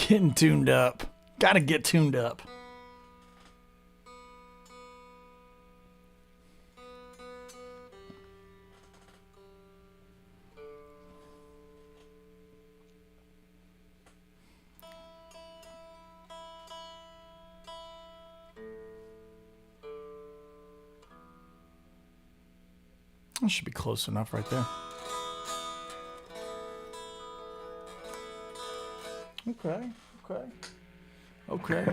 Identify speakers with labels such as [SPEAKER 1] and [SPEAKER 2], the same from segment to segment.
[SPEAKER 1] Getting tuned up. Gotta get tuned up. That should be close enough right there. Okay.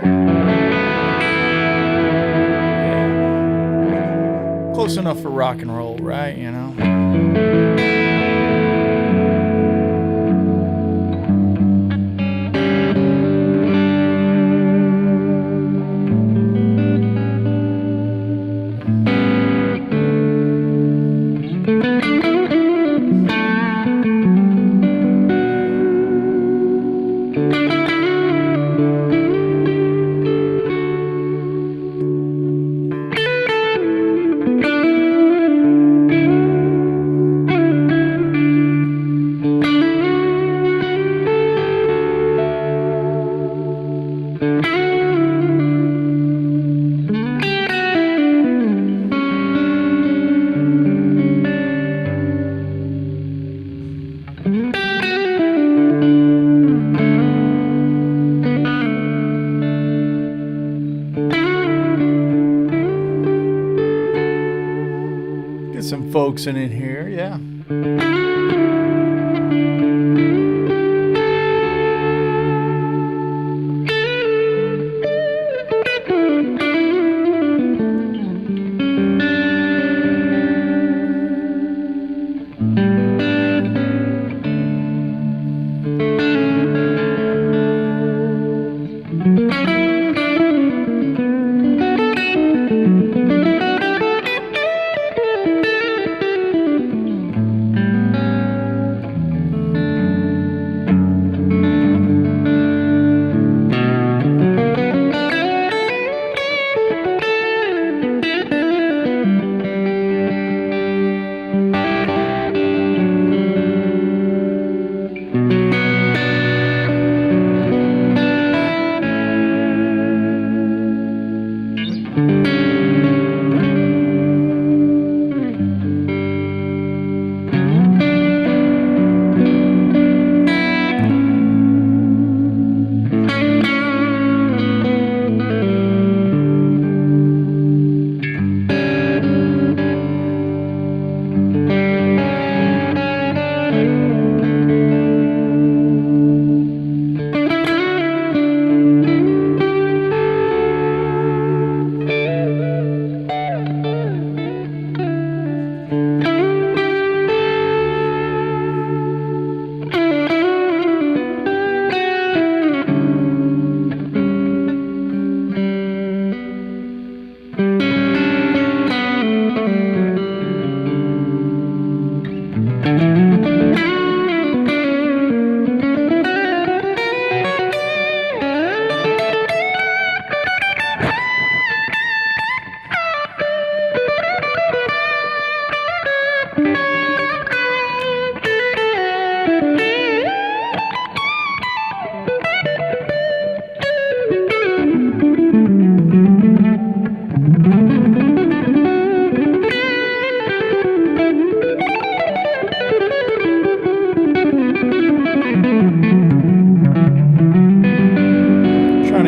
[SPEAKER 1] Close enough for rock and roll, right? You know? Get some folks in here, yeah.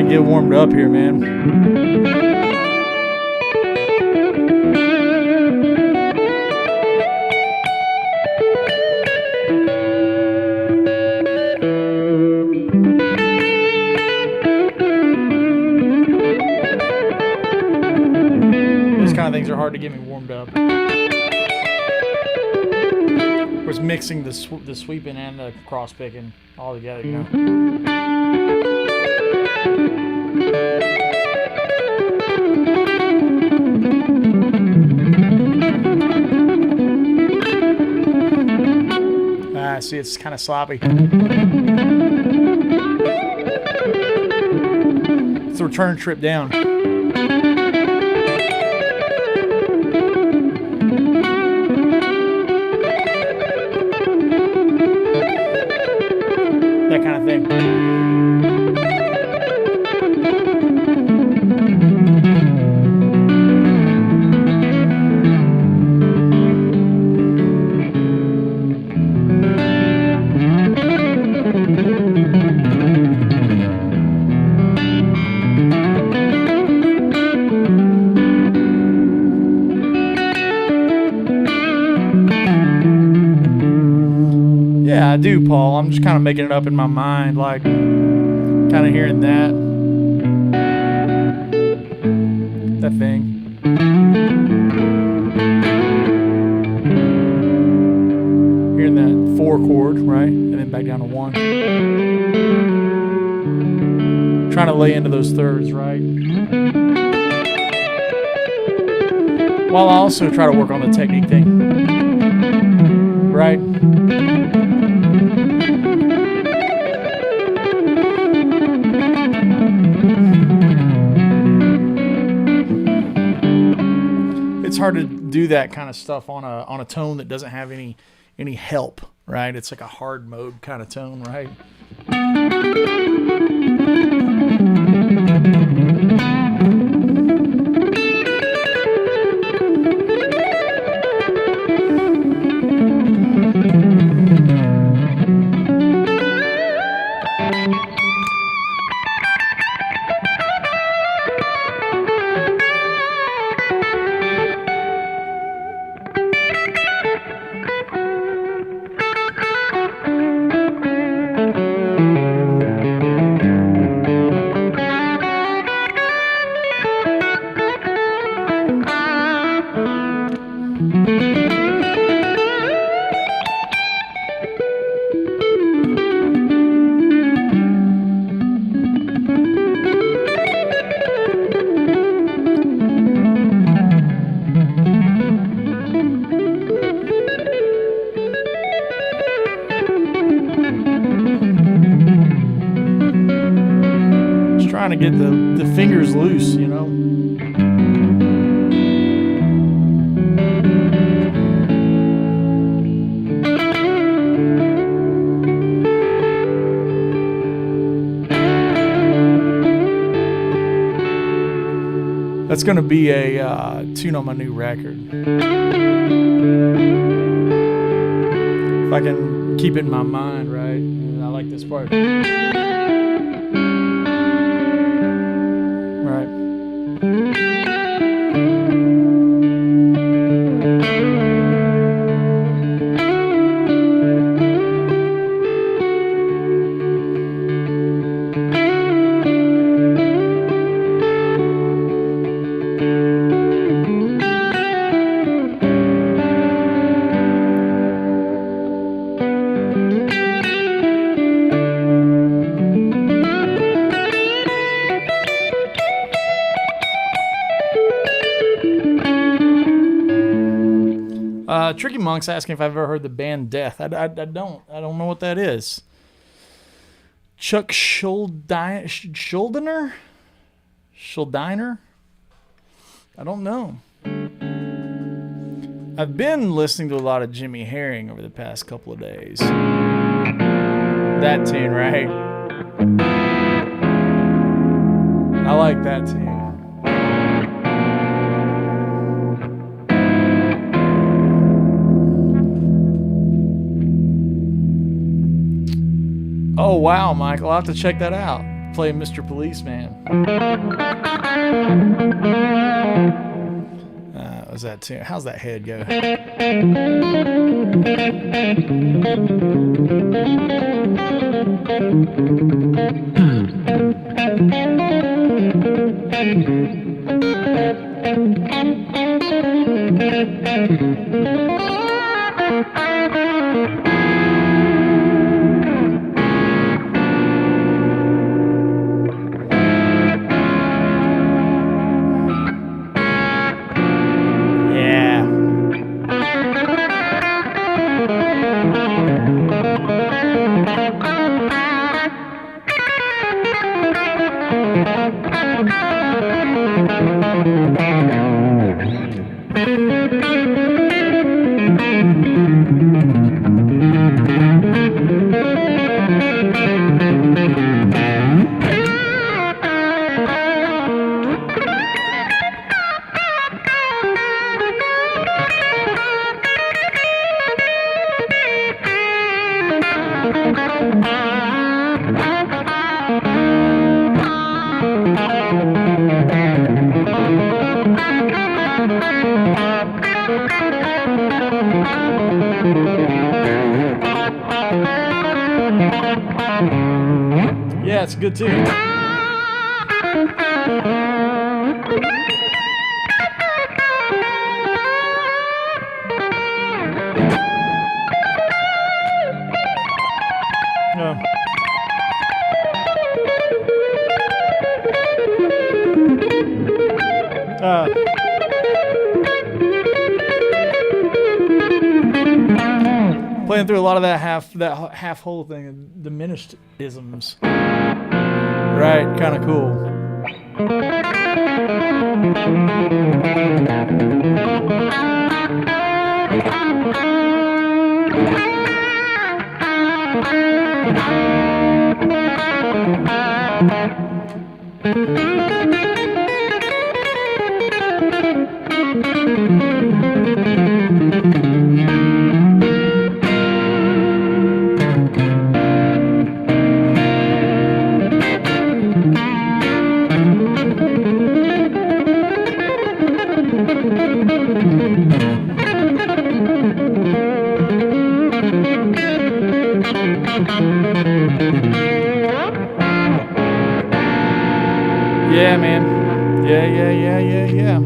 [SPEAKER 1] Get warmed up here, man. Those kind of things are hard to get me warmed up. Of course, mixing the sweeping and the cross picking all together, you know. See, it's kind of sloppy. It's the return trip down. That kind of thing. do, Paul. I'm just kind of making it up in my mind, like kind of hearing that thing. Hearing that 4 chord, right? And then back down to 1. Trying to lay into those thirds, right? While I also try to work on the technique thing, right? It's hard to do that kind of stuff on a tone that doesn't have any help, right? It's like a hard mode kind of tone, right? Trying to get the fingers loose, you know. That's going to be a tune on my new record. If I can keep it in my mind, right? I like this part. Tricky Monk's asking if I've ever heard the band Death. I don't know what that is. Chuck Schuldiner? I don't know. I've been listening to a lot of Jimmy Herring over the past couple of days. That tune, right? I like that tune. Oh, wow, Michael. I'll have to check that out. Play Mr. Policeman. Was that tune? How's that head go? Yeah, it's good too. Playing through a lot of that half whole thing, diminished isms. Right, kind of cool. Yeah, man. Yeah.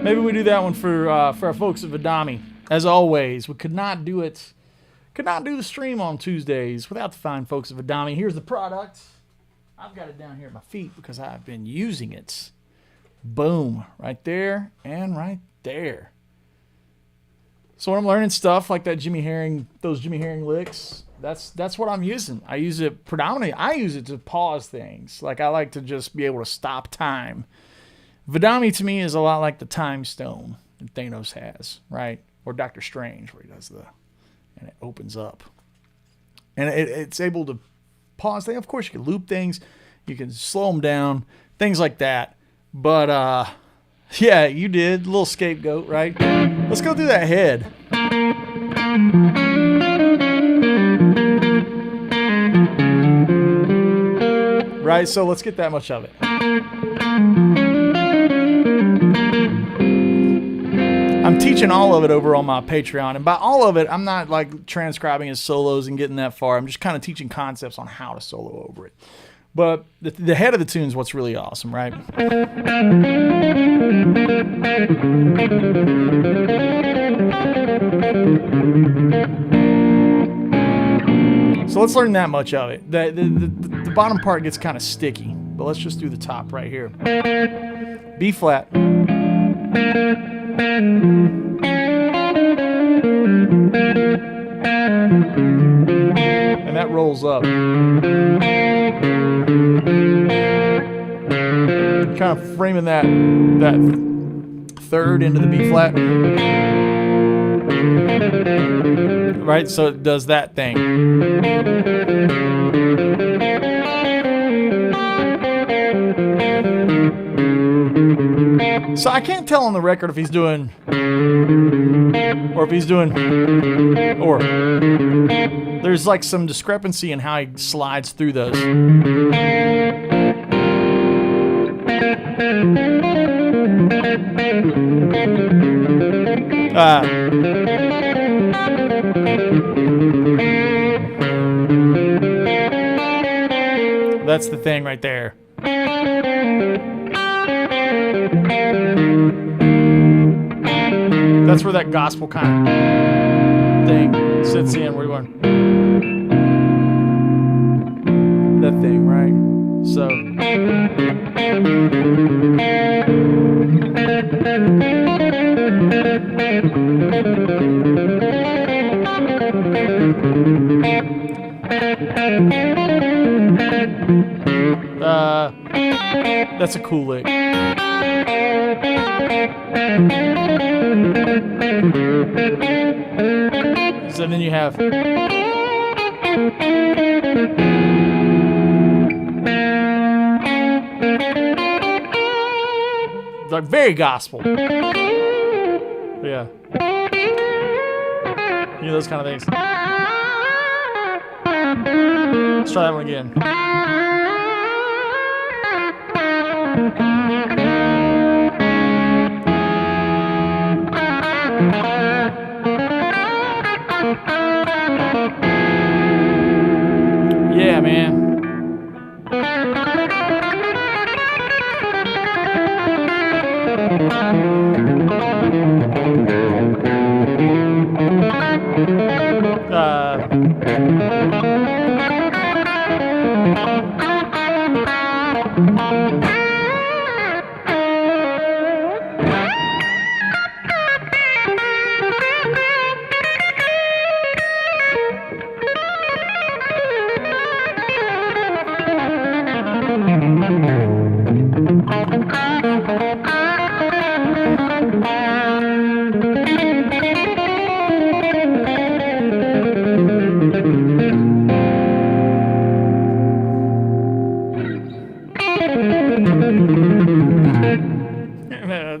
[SPEAKER 1] Maybe we do that one for our folks at Vidami. As always, we could not do the stream on Tuesdays without the fine folks at Vidami. Here's the product. I've got it down here at my feet because I've been using it. Boom, right there and right there. So when I'm learning stuff like that those Jimmy Herring licks, that's what I'm using. I use it predominantly. I use it to pause things. Like I like to just be able to stop time. Vidami to me is a lot like the time stone that Thanos has, right? Or Doctor Strange, where he does and it opens up. And it's able to pause things. Of course, you can loop things. You can slow them down. Things like that. But, yeah, you did. A little scapegoat, right? Let's go through that head. Right, so let's get that much of it. I'm teaching all of it over on my Patreon. And by all of it, I'm not like transcribing his solos and getting that far. I'm just kind of teaching concepts on how to solo over it. But the head of the tune is what's really awesome, right? So let's learn that much of it. The bottom part gets kind of sticky, but let's just do the top right here. B flat. And that rolls up. Kind of framing that third into the B flat. Right, so it does that thing. So I can't tell on the record if he's doing, or if he's doing, or there's like some discrepancy in how he slides through those. That's the thing right there. That's where that gospel kind of thing sits in. We're going that thing, right? So That's a cool lick. So then you have. Like very gospel. Yeah. You know, those kind of things. Let's try that one again. Yeah, man.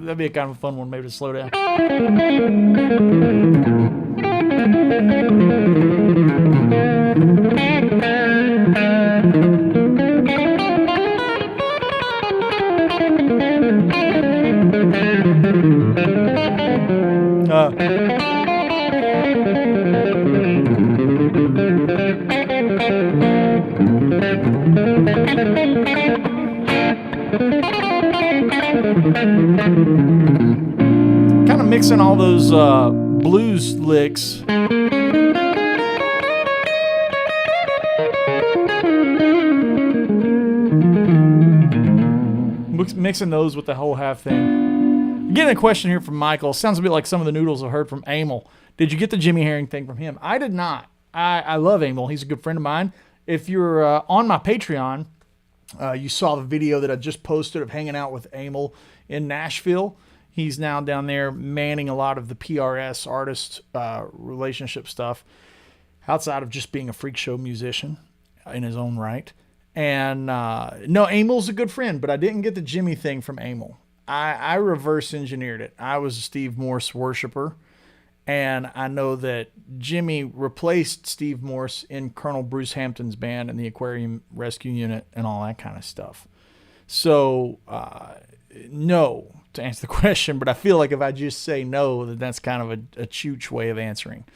[SPEAKER 1] That'd be a kind of a fun one, maybe to slow down. Kind of mixing all those blues licks. Mixing those with the whole half thing. Getting a question here from Michael. Sounds a bit like some of the noodles I heard from Emil. Did you get the Jimmy Herring thing from him? I did not. I love Emil. He's a good friend of mine. If you're on my Patreon, you saw the video that I just posted of hanging out with Emil in Nashville. He's now down there manning a lot of the PRS artist relationship stuff outside of just being a freak show musician in his own right. And no, Emil's a good friend, but I didn't get the Jimmy thing from Emil. I reverse engineered it. I was a Steve Morse worshiper, and I know that Jimmy replaced Steve Morse in Colonel Bruce Hampton's band and the Aquarium Rescue Unit and all that kind of stuff. So, no, to answer the question, but I feel like if I just say no, then that's kind of a chooch way of answering.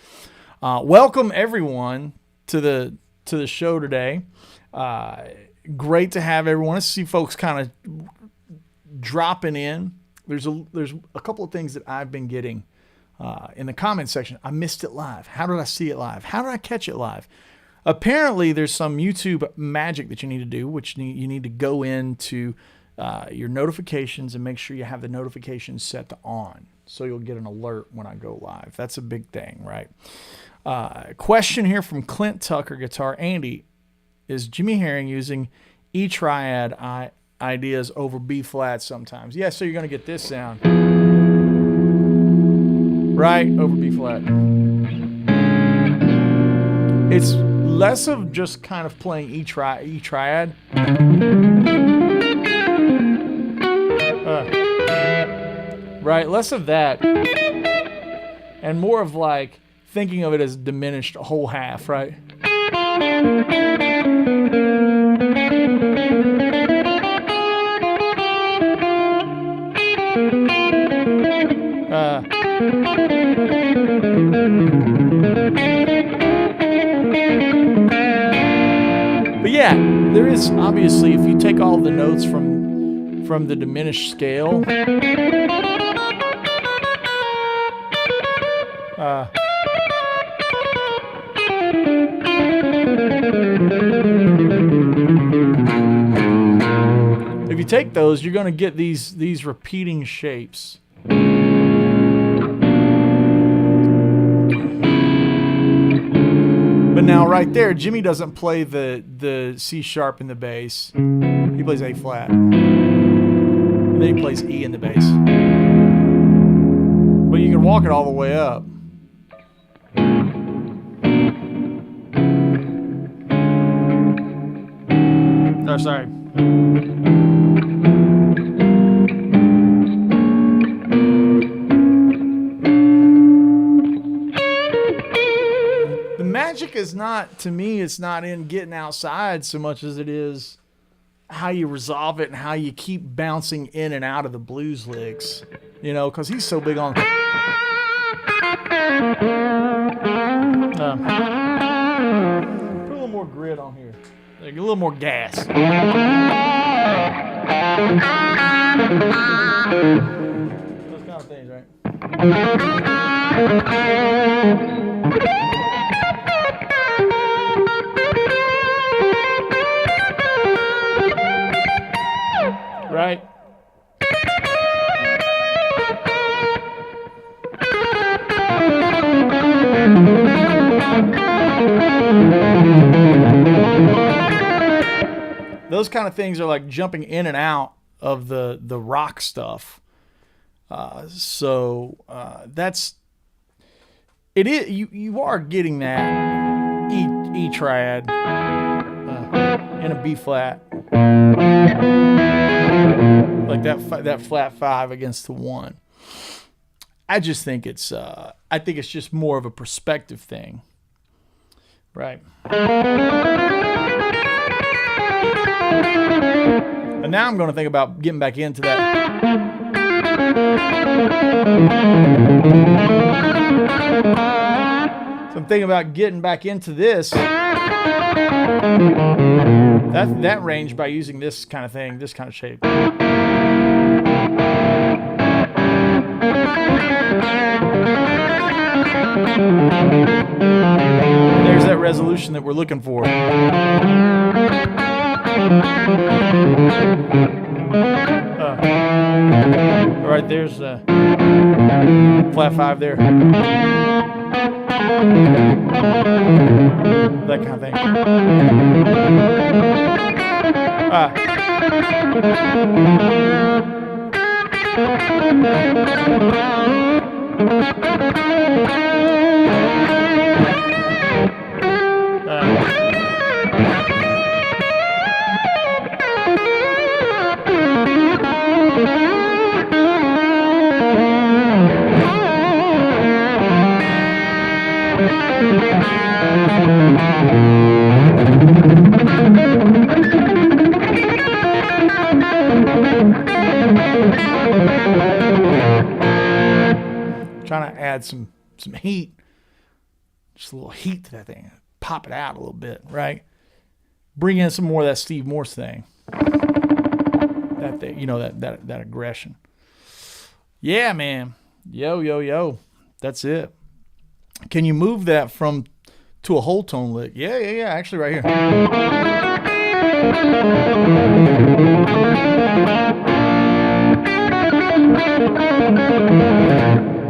[SPEAKER 1] Welcome everyone to the show today. Great to have everyone. Let's see folks kind of dropping in. There's a couple of things that I've been getting in the comment section. I missed it live. How did I see it live? How did I catch it live? Apparently there's some YouTube magic that you need to do, which you need to go into your notifications and make sure you have the notifications set to on, so you'll get an alert when I go live. That's a big thing, right? Question here from Clint Tucker Guitar. Andy, is Jimmy Herring using E triad ideas over B flat sometimes? Yeah, so you're going to get this sound. Right, over B flat. It's less of just kind of playing E triad. Right, less of that. And more of like thinking of it as diminished a whole half, right? But yeah, there is obviously, if you take all the notes from the diminished scale, if you take those, you're going to get these repeating shapes. But now right there, Jimmy doesn't play the C sharp in the bass. He plays A flat. then he plays E in the bass. But you can walk it all the way up. Oh, sorry. The magic is not, to me, it's not in getting outside so much as it is how you resolve it and how you keep bouncing in and out of the blues licks. You know, because he's so big on... Put a little more grit on here. Like a little more gas. Those kind of things, right? Right? Those kind of things are like jumping in and out of the rock stuff. So that's it. Is you are getting that E triad in a B flat, like that flat 5 against the 1. I just think it's just more of a perspective thing, right? And now I'm going to think about getting back into that. So I'm thinking about getting back into this. That range by using this kind of thing, this kind of shape. There's that resolution that we're looking for. Right there's flat 5 there. That kind of thing. Trying to add some heat, just a little heat to that thing, pop it out a little bit, right? Bring in some more of that Steve Morse thing, that thing, you know, that aggression. Yeah, man, yo, that's it. Can you move that to a whole tone lick? Yeah, actually right here.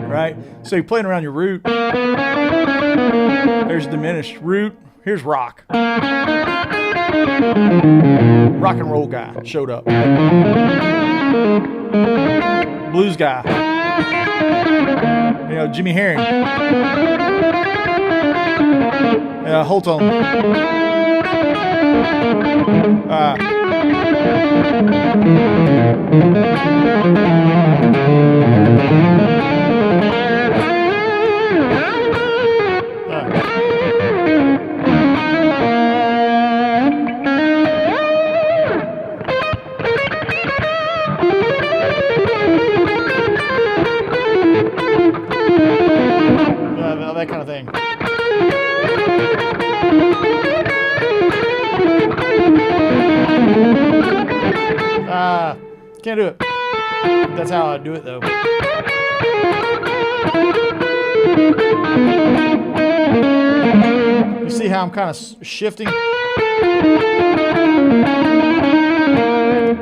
[SPEAKER 1] Right? So you're playing around your root. There's diminished root. Here's rock. Rock and roll guy showed up. Blues guy. You know, Jimmy Herring. Whole tone. That kind of thing. Can't do it. That's how I do it, though. You see how I'm kind of shifting?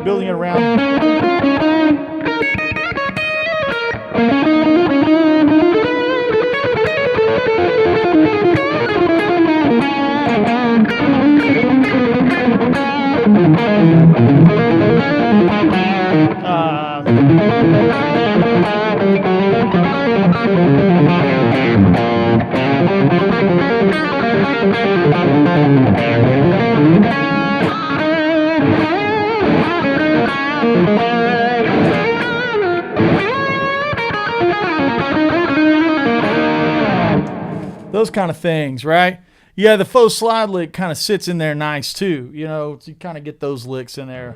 [SPEAKER 1] Building it around. Those kind of things, right? Yeah, the faux slide lick kind of sits in there nice too. You know, to kind of get those licks in there.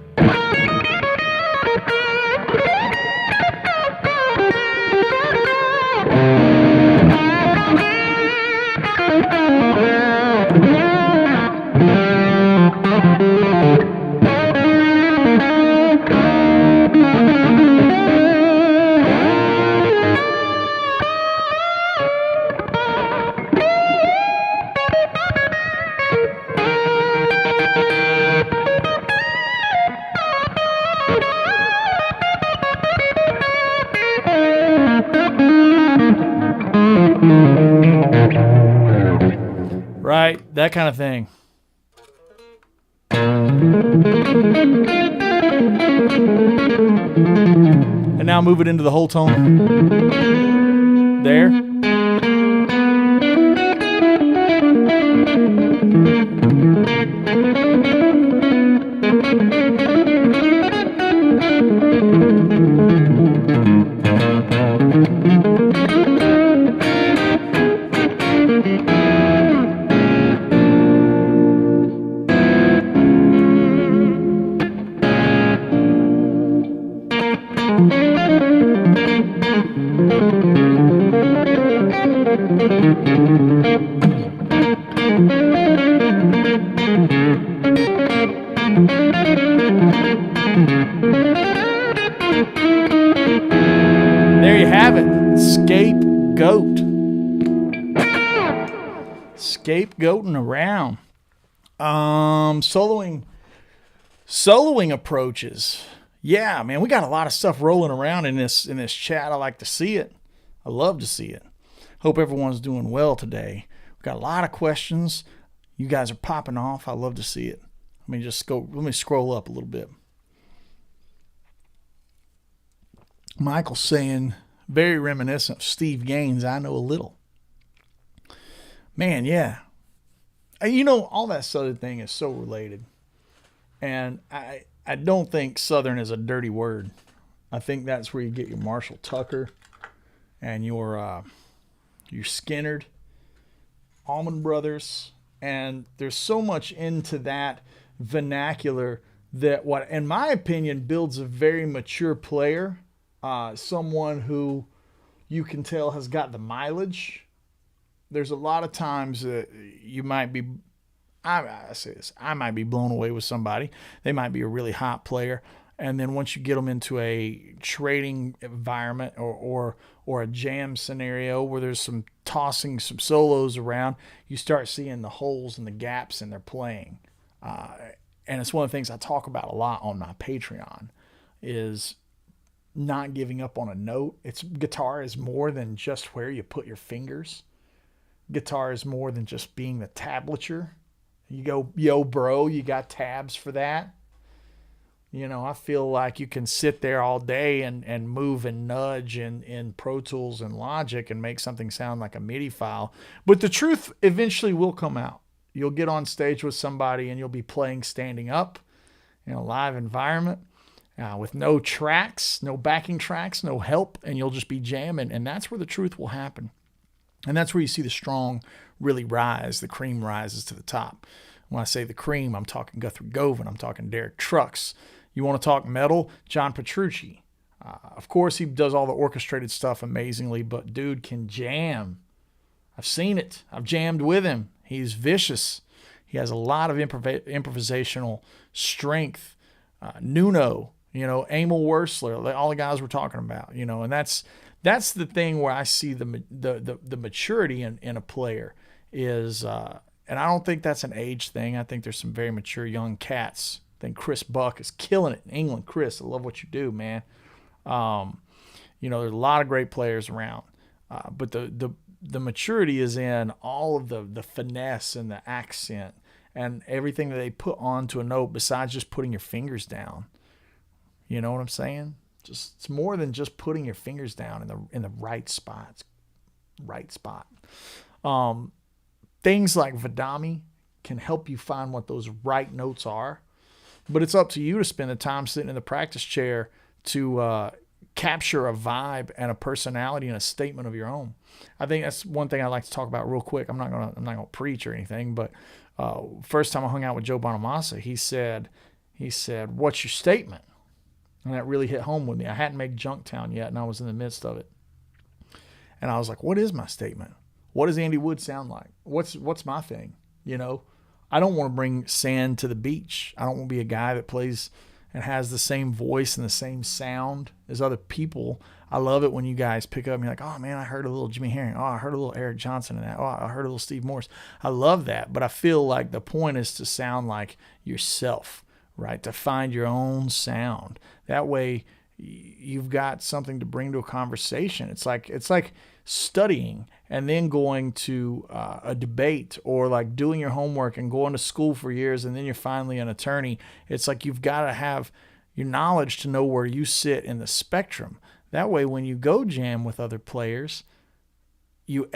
[SPEAKER 1] Right, that kind of thing. And now move it into the whole tone. There. There you have it. Scapegoat. Scapegoating around. Soloing approaches. Yeah, man, we got a lot of stuff rolling around in this chat. I like to see it. I love to see it. Hope everyone's doing well today. We've got a lot of questions. You guys are popping off. I love to see it. Let me scroll up a little bit. Michael's saying, very reminiscent of Steve Gaines. I know a little. Man, yeah. You know, all that Southern thing is so related. And I don't think Southern is a dirty word. I think that's where you get your Marshall Tucker and your Skinnerd, Allman Brothers. And there's so much into that vernacular that what, in my opinion, builds a very mature player. Someone who you can tell has got the mileage. There's a lot of times that you might be, I say this, I might be blown away with somebody. They might be a really hot player. And then once you get them into a trading environment or a jam scenario where there's some tossing some solos around, you start seeing the holes and the gaps in their playing. And it's one of the things I talk about a lot on my Patreon is not giving up on a note. Guitar is more than just where you put your fingers. Guitar is more than just being the tablature. You go, yo, bro, you got tabs for that. You know, I feel like you can sit there all day and move and nudge in Pro Tools and Logic and make something sound like a MIDI file. But the truth eventually will come out. You'll get on stage with somebody and you'll be playing standing up in a live environment with no tracks, no backing tracks, no help, and you'll just be jamming. And that's where the truth will happen. And that's where you see the strong really rise. The cream rises to the top. When I say the cream, I'm talking Guthrie Govan. I'm talking Derek Trucks. You want to talk metal? John Petrucci. Of course, he does all the orchestrated stuff amazingly, but dude can jam. I've seen it. I've jammed with him. He's vicious. He has a lot of improvisational strength. Nuno, Emil Wursler, all the guys we're talking about, and that's the thing where I see the maturity in a player is, and I don't think that's an age thing. I think there's some very mature young cats. I think Chris Buck is killing it in England. Chris, I love what you do, man. There's a lot of great players around, but the maturity is in all of the finesse and the accent and everything that they put onto a note besides just putting your fingers down. You know what I'm saying? It's more than just putting your fingers down in the right spot. Right spot. things like Vidami can help you find what those right notes are. But it's up to you to spend the time sitting in the practice chair to capture a vibe and a personality and a statement of your own. I think that's one thing I like to talk about real quick. I'm not gonna preach or anything, but first time I hung out with Joe Bonamassa, he said, "What's your statement?" And that really hit home with me. I hadn't made Junktown yet, and I was in the midst of it. And I was like, "What is my statement? What does Andy Wood sound like? What's my thing?" You know, I don't want to bring sand to the beach. I don't want to be a guy that plays and has the same voice and the same sound as other people. I love it when you guys pick up and you're like, "Oh man, I heard a little Jimmy Herring. Oh, I heard a little Eric Johnson in that. Oh, I heard a little Steve Morris." I love that, but I feel like the point is to sound like yourself, right? To find your own sound. That way you've got something to bring to a conversation. It's like studying and then going to a debate, or like doing your homework and going to school for years and then you're finally an attorney. It's like you've got to have your knowledge to know where you sit in the spectrum. That way when you go jam with other players, you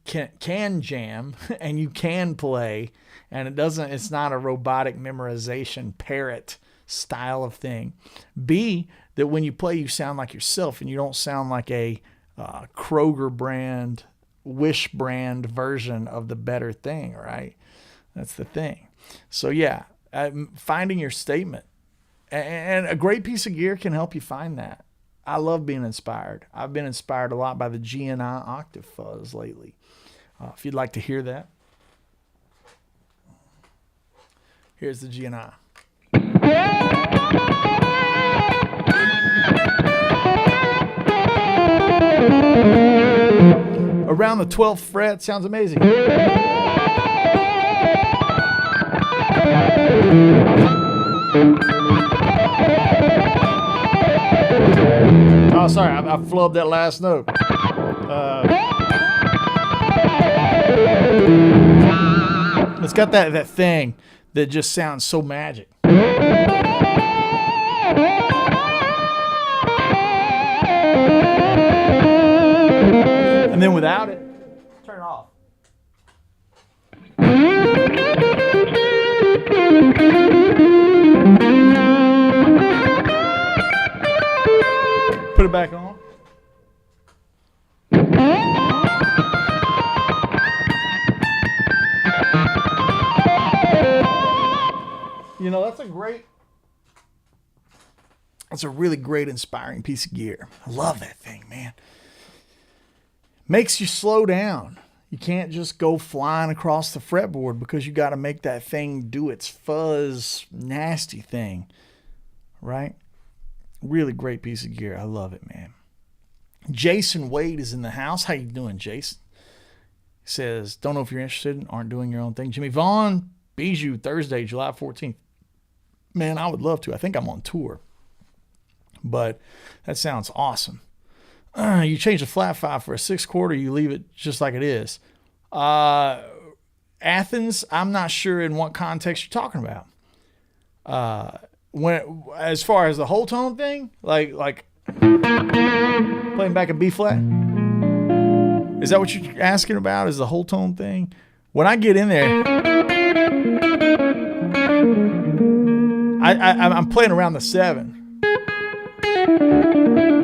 [SPEAKER 1] can jam and you can play, and it's not a robotic memorization parrot style of thing. B, that when you play you sound like yourself and you don't sound like a Kroger brand, Wish brand version of the better thing, right? That's the thing. So yeah, finding your statement, and a great piece of gear can help you find that. I love being inspired. I've been inspired a lot by the GNI octave fuzz lately. If you'd like to hear that, here's the GNI. Around the 12th fret, sounds amazing. Oh, sorry, I flubbed that last note. It's got that thing that just sounds so magic. And then without it, turn it off. Put it back on. You know, that's a really great, inspiring piece of gear. I love that thing, man. Makes you slow down. You can't just go flying across the fretboard because you got to make that thing do its fuzz, nasty thing, right? Really great piece of gear. I love it, man. Jason Wade is in the house. How you doing, Jason? He says, "Don't know if you're interested and aren't doing your own thing." Jimmy Vaughn, Bijou, Thursday, July 14th. Man, I would love to. I think I'm on tour. But that sounds awesome. You change the flat 5 for a 6/4, you leave it just like it is. Athens, I'm not sure in what context you're talking about. As far as the whole tone thing, like playing back a B flat, is that what you're asking about? Is the whole tone thing? When I get in there, I'm playing around the 7.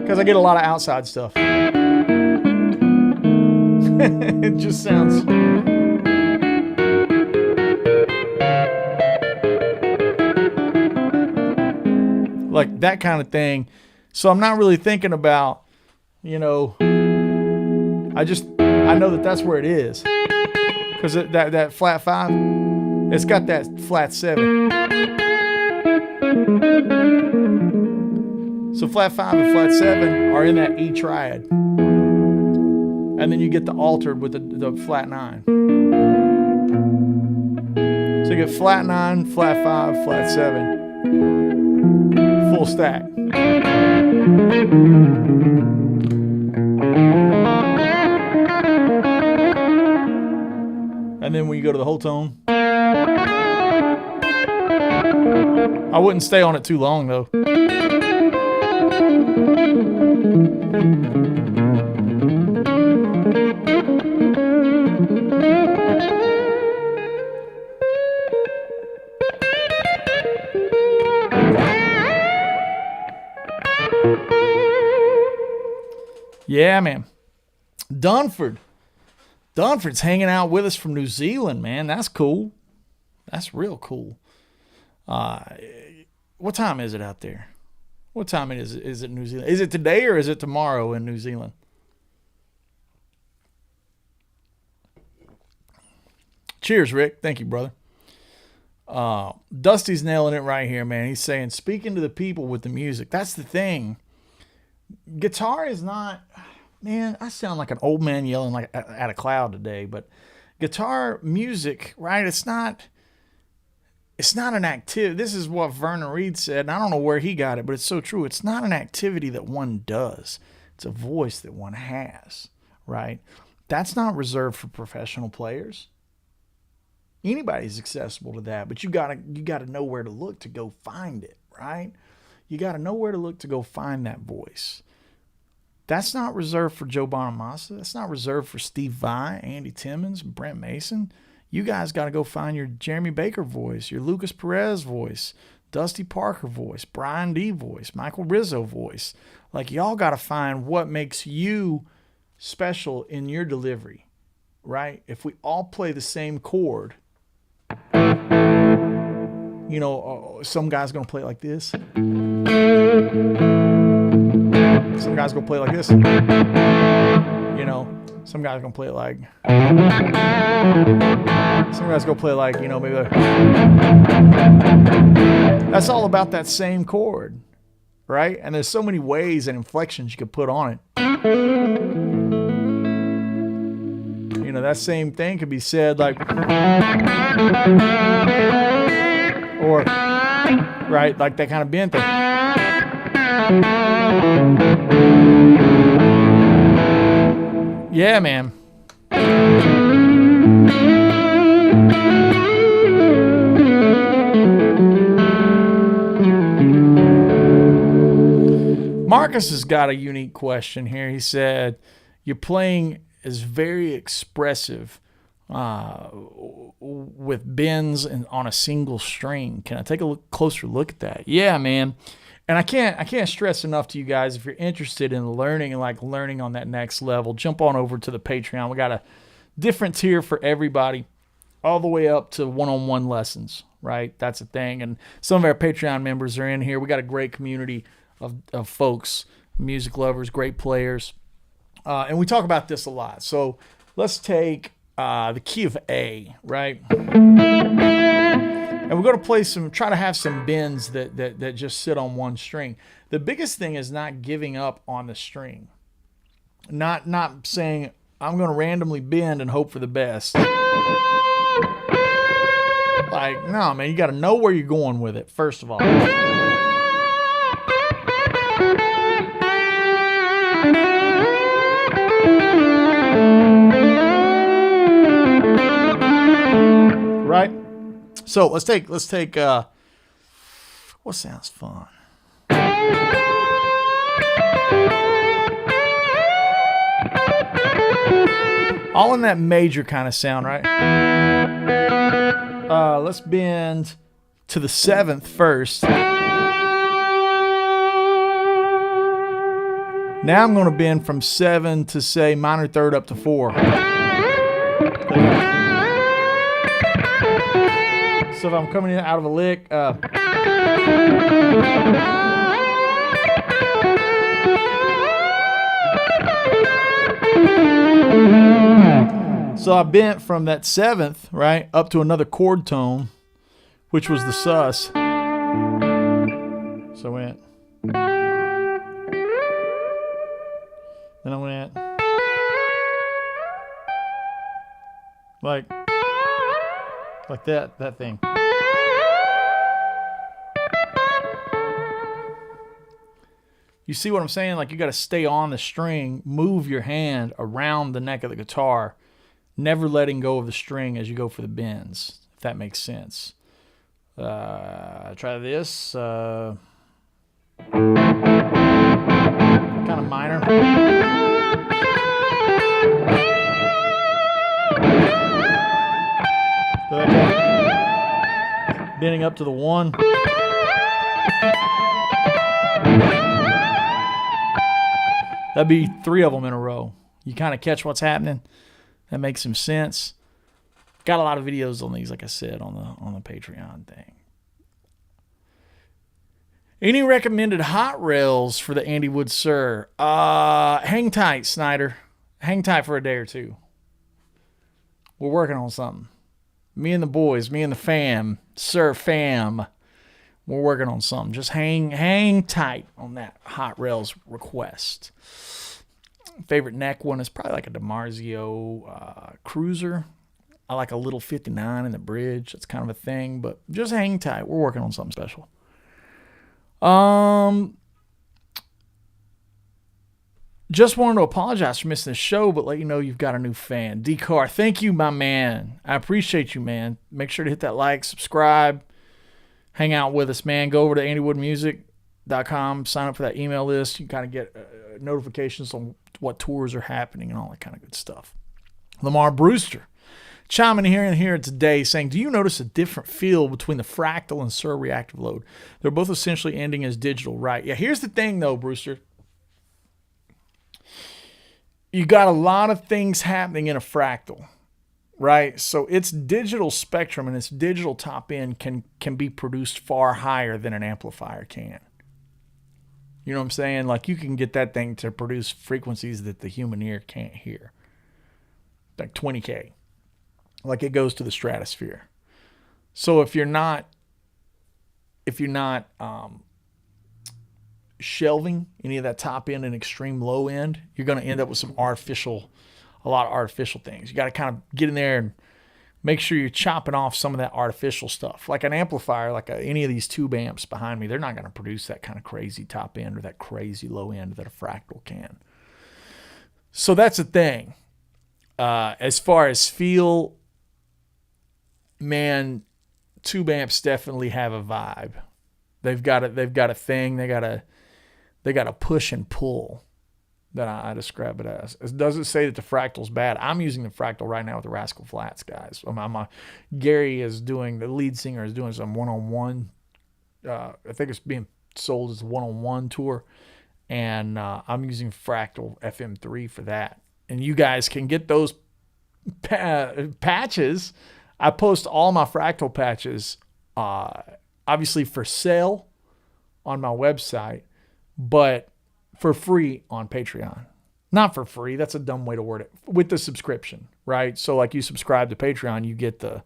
[SPEAKER 1] Because I get a lot of outside stuff. It just sounds... like that kind of thing. So I'm not really thinking about, I know that that's where it is. Because that flat 5, it's got that flat 7. So flat 5 and flat 7 are in that E triad. And then you get the altered with the flat 9. So you get flat 9, flat 5, flat 7. Full stack. And then when you go to the whole tone, I wouldn't stay on it too long though. Yeah, man. Dunford's hanging out with us from New Zealand, man. That's cool. That's real cool. What time is it out there? What time is it New Zealand? Is it today or is it tomorrow in New Zealand? Cheers, Rick. Thank you, brother. Dusty's nailing it right here, man. He's saying, speaking to the people with the music. That's the thing. Guitar is not, man, I sound like an old man yelling like at a cloud today, but guitar music, right? It's not an activity. This is what Vernon Reed said, and I don't know where he got it, but it's so true. It's not an activity that one does. It's a voice that one has, right? That's not reserved for professional players. Anybody's accessible to that, but you gotta know where to look to go find it, right? You gotta know where to look to go find that voice. That's not reserved for Joe Bonamassa. That's not reserved for Steve Vai, Andy Timmons, Brent Mason. You guys got to go find your Jeremy Baker voice, your Lucas Perez voice, Dusty Parker voice, Brian D voice, Michael Rizzo voice. Like, y'all got to find what makes you special in your delivery, right? If we all play the same chord, you know, some guy's going to play it like this. Some guy's going to play it like this. You know, some guy's going to play it like... Some guy's going to play it like, you know, maybe like... That's all about that same chord, right? And there's so many ways and inflections you could put on it. You know, that same thing could be said like... Or, right, like that kind of bend thing. Yeah, man. Marcus has got a unique question here. He said, your playing is very expressive with bends and on a single string. Can I take a closer look at that? Yeah, man. And I can't stress enough to you guys, if you're interested in learning and like learning on that next level, jump on over to the Patreon. We got a different tier for everybody, all the way up to one-on-one lessons, right? That's a thing. And some of our Patreon members are in here. We got a great community of folks, music lovers, great players. And we talk about this a lot. So let's take the key of A, right? And we're going to try to have some bends that just sit on one string. The biggest thing is not giving up on the string. Not saying, I'm going to randomly bend and hope for the best. Like, no, man, you got to know where you're going with it, first of all. Right? So let's take what sounds fun? All in that major kind of sound, right? Let's bend to the 7th first. Now I'm going to bend from 7 to, say, minor 3rd up to 4. So if I'm coming in out of a lick, so I bent from that 7th, right, up to another chord tone, which was the sus. So I went. Then I went. Like that thing. You see what I'm saying? Like, you got to stay on the string, move your hand around the neck of the guitar, never letting go of the string as you go for the bends, if that makes sense. Try this. Kind of minor. Bending up to the 1. That'd be 3 of them in a row. You kind of catch what's happening. That makes some sense. Got a lot of videos on these, like I said, on the Patreon thing. Any recommended hot rails for the Andy Wood Sir? Hang tight, Snyder. Hang tight for a day or two. We're working on something. Me and the boys, me and the fam, Sir Fam, we're working on something. Just hang tight on that hot rails request. Favorite neck one is probably like a DiMarzio Cruiser. I like a little 59 in the bridge. That's kind of a thing, but just hang tight. We're working on something special. Just wanted to apologize for missing the show, but let you know you've got a new fan. D-Car, thank you, my man. I appreciate you, man. Make sure to hit that like, subscribe, hang out with us, man. Go over to andywoodmusic.com, sign up for that email list. You kind of get notifications on what tours are happening and all that kind of good stuff. Lamar Brewster chiming in here today saying, do you notice a different feel between the Fractal and Sir Reactive Load? They're both essentially ending as digital, right? Yeah, here's the thing, though, Brewster. You got a lot of things happening in a Fractal, right? So its digital spectrum and its digital top end can be produced far higher than an amplifier can. You know what I'm saying? Like, you can get that thing to produce frequencies that the human ear can't hear. Like 20K. Like, it goes to the stratosphere. So if you're not shelving any of that top end and extreme low end, you're going to end up with a lot of artificial things. You got to kind of get in there and make sure you're chopping off some of that artificial stuff. Like an amplifier, like any of these tube amps behind me, they're not going to produce that kind of crazy top end or that crazy low end that a Fractal can. So that's the thing. As far as feel, man, tube amps definitely have a vibe. They've got a thing. They got a push and pull that I describe it as. It doesn't say that the Fractal's bad. I'm using the Fractal right now with the Rascal Flats guys. Gary is doing, the lead singer is doing some one-on-one. I think it's being sold as a one-on-one tour. And I'm using Fractal FM3 for that. And you guys can get those patches. I post all my Fractal patches, obviously for sale on my website, but for free on Patreon. Not for free. That's a dumb way to word it. With the subscription, right? So like you subscribe to Patreon, you get the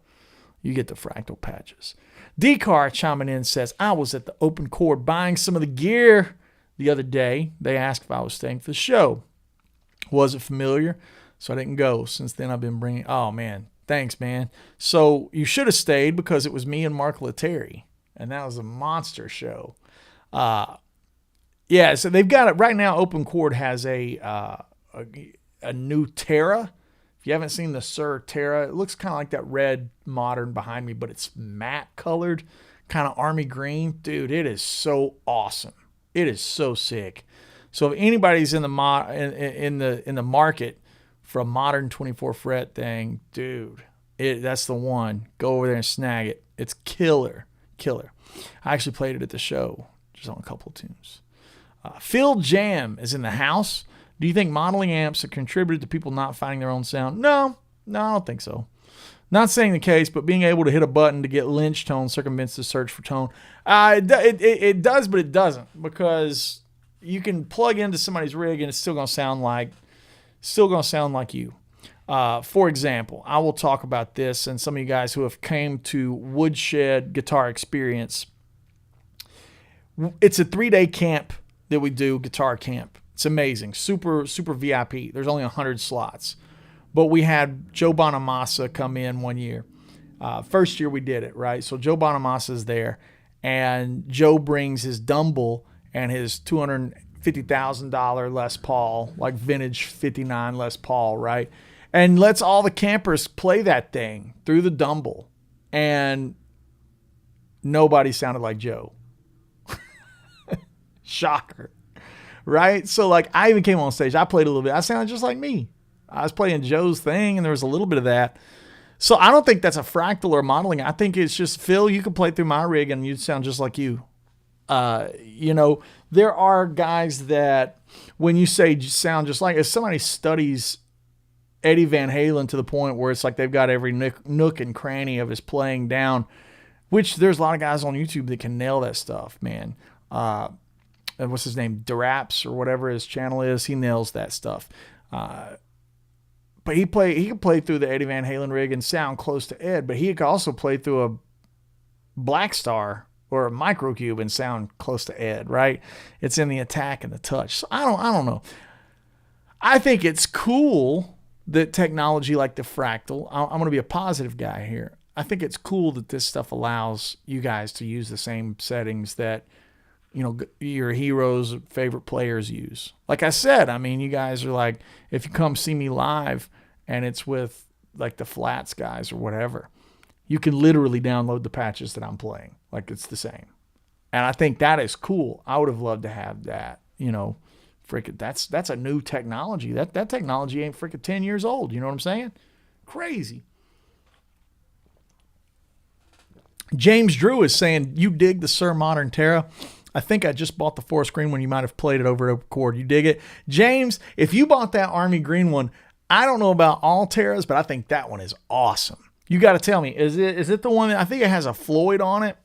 [SPEAKER 1] Fractal patches. D-Car chiming in says, I was at the Open Chord buying some of the gear the other day. They asked if I was staying for the show. Wasn't familiar, so I didn't go. Since then, I've been bringing... Oh, man. Thanks, man. So you should have stayed because it was me and Mark Lettieri, and that was a monster show. Yeah, so they've got it right now. Open Chord has a new Terra. If you haven't seen the Sir Terra, it looks kind of like that red Modern behind me, but it's matte colored, kind of army green. Dude, it is so awesome. It is so sick. So if anybody's in the in the market for a modern 24 fret thing, dude, that's the one. Go over there and snag it. It's killer. I actually played it at the show, just on a couple of tunes. Phil Jam is in the house. Do you think modeling amps have contributed to people not finding their own sound? No, I don't think so. Not saying the case, but being able to hit a button to get Lynch tone circumvents the search for tone. It does, but it doesn't, because you can plug into somebody's rig and it's still gonna sound like you. For example, I will talk about this, and some of you guys who have came to Woodshed Guitar Experience. It's a 3-day camp that we do, guitar camp. It's amazing, super VIP. There's only 100 slots, but we had Joe Bonamassa come in one year. First year we did it, right? So Joe Bonamassa is there, and Joe brings his Dumble and his $250,000 Les Paul, like vintage 59 Les Paul, right? And lets all the campers play that thing through the Dumble, and nobody sounded like Joe. Shocker, right? So like, I even came on stage, I played a little bit, I sounded just like me. I was playing Joe's thing, and there was a little bit of that. So I don't think that's a Fractal or modeling. I think it's just, Phil, you can play through my rig and you'd sound just like you. You know, there are guys that when you say sound just like, if somebody studies Eddie Van Halen to the point where it's like they've got every nook and cranny of his playing down, which there's a lot of guys on YouTube that can nail that stuff, man. And what's his name? Daraps or whatever his channel is. He nails that stuff. But he could play through the Eddie Van Halen rig and sound close to Ed, but he could also play through a Black Star or a Microcube and sound close to Ed, right? It's in the attack and the touch. So I don't know. I think it's cool that technology like the fractal, I'm going to be a positive guy here. I think it's cool that this stuff allows you guys to use the same settings that, you know, your heroes, favorite players use. Like I said, I mean, you guys are like, if you come see me live and it's with like the Flats guys or whatever, you can literally download the patches that I'm playing. Like it's the same. And I think that is cool. I would have loved to have that, you know, freaking that's a new technology. That technology ain't freaking 10 years old. You know what I'm saying? Crazy. James Drew is saying, you dig the Sir Modern Terra? I think I just bought the forest green one. You might have played it over a chord. You dig it? James, if you bought that Army green one, I don't know about all Terras, but I think that one is awesome. You got to tell me, is it the one that I think it has a Floyd on it?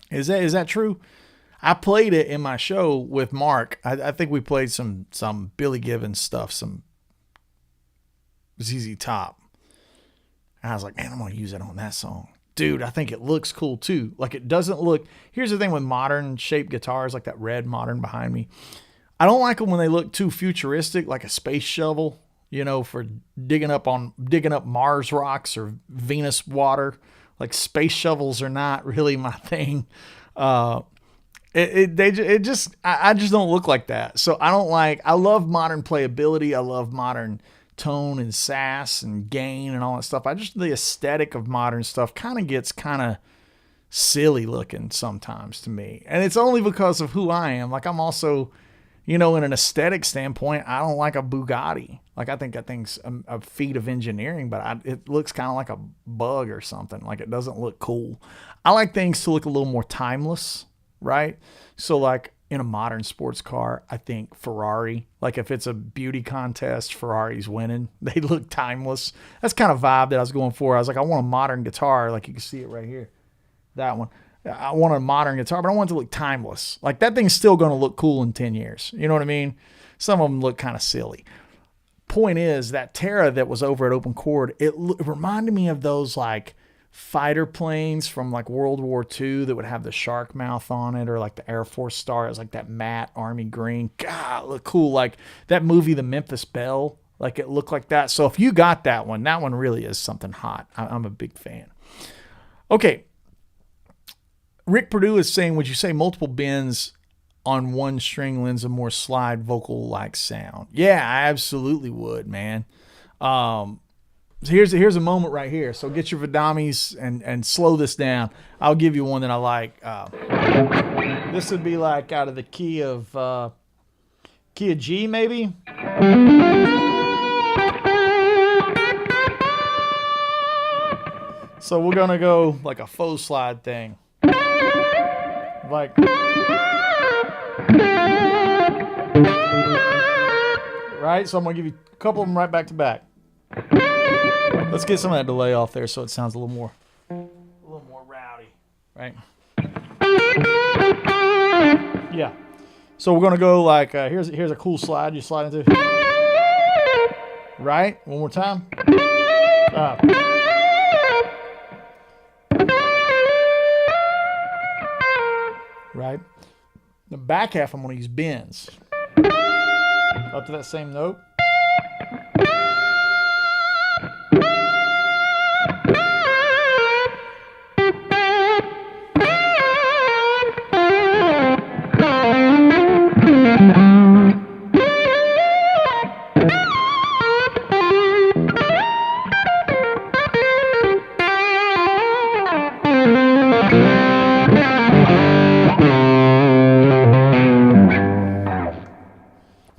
[SPEAKER 1] Is that true? I played it in my show with Mark. I think we played some Billy Gibbons stuff, some ZZ Top. And I was like, man, I'm going to use it on that song. Dude, I think it looks cool too. Like it doesn't look, here's the thing with modern shaped guitars, like that red modern behind me. I don't like them when they look too futuristic, like a space shovel, you know, for digging up Mars rocks or Venus water. Like space shovels are not really my thing. I just don't look like that. So I love modern playability. I love modern tone and sass and gain and all that stuff. The aesthetic of modern stuff kind of gets kind of silly looking sometimes to me. And it's only because of who I am. Like I'm also, you know, in an aesthetic standpoint, I don't like a Bugatti. Like I think that thing's a feat of engineering, but it looks kind of like a bug or something. Like it doesn't look cool. I like things to look a little more timeless, right? So like in a modern sports car, I think Ferrari, like if it's a beauty contest, Ferrari's winning. They look timeless. That's kind of vibe that I was going for. I was like, I want a modern guitar. Like you can see it right here. That one. I want a modern guitar, but I want it to look timeless. Like that thing's still going to look cool in 10 years. You know what I mean? Some of them look kind of silly. Point is, that Terra that was over at Open Chord, it reminded me of those like fighter planes from like World War II that would have the shark mouth on it, or like the Air Force Star. It was like that matte army green. God, it looked cool. Like that movie, The Memphis Belle, like it looked like that. So if you got that one really is something hot. I'm a big fan. Okay. Rick Purdue is saying, would you say multiple bends on one string lends a more slide vocal-like sound? Yeah, I absolutely would, man. So here's a moment right here. So get your Vidamis and slow this down. I'll give you one that I like. This would be like out of the key of G, maybe. So we're gonna go like a faux slide thing. Like, right? So I'm going to give you a couple of them right back to back. Let's get some of that delay off there so it sounds a little more rowdy, right? Yeah. So we're going to go like, here's a cool slide you slide into. Right? One more time. Right? The back half I'm going to use bends. Up to that same note.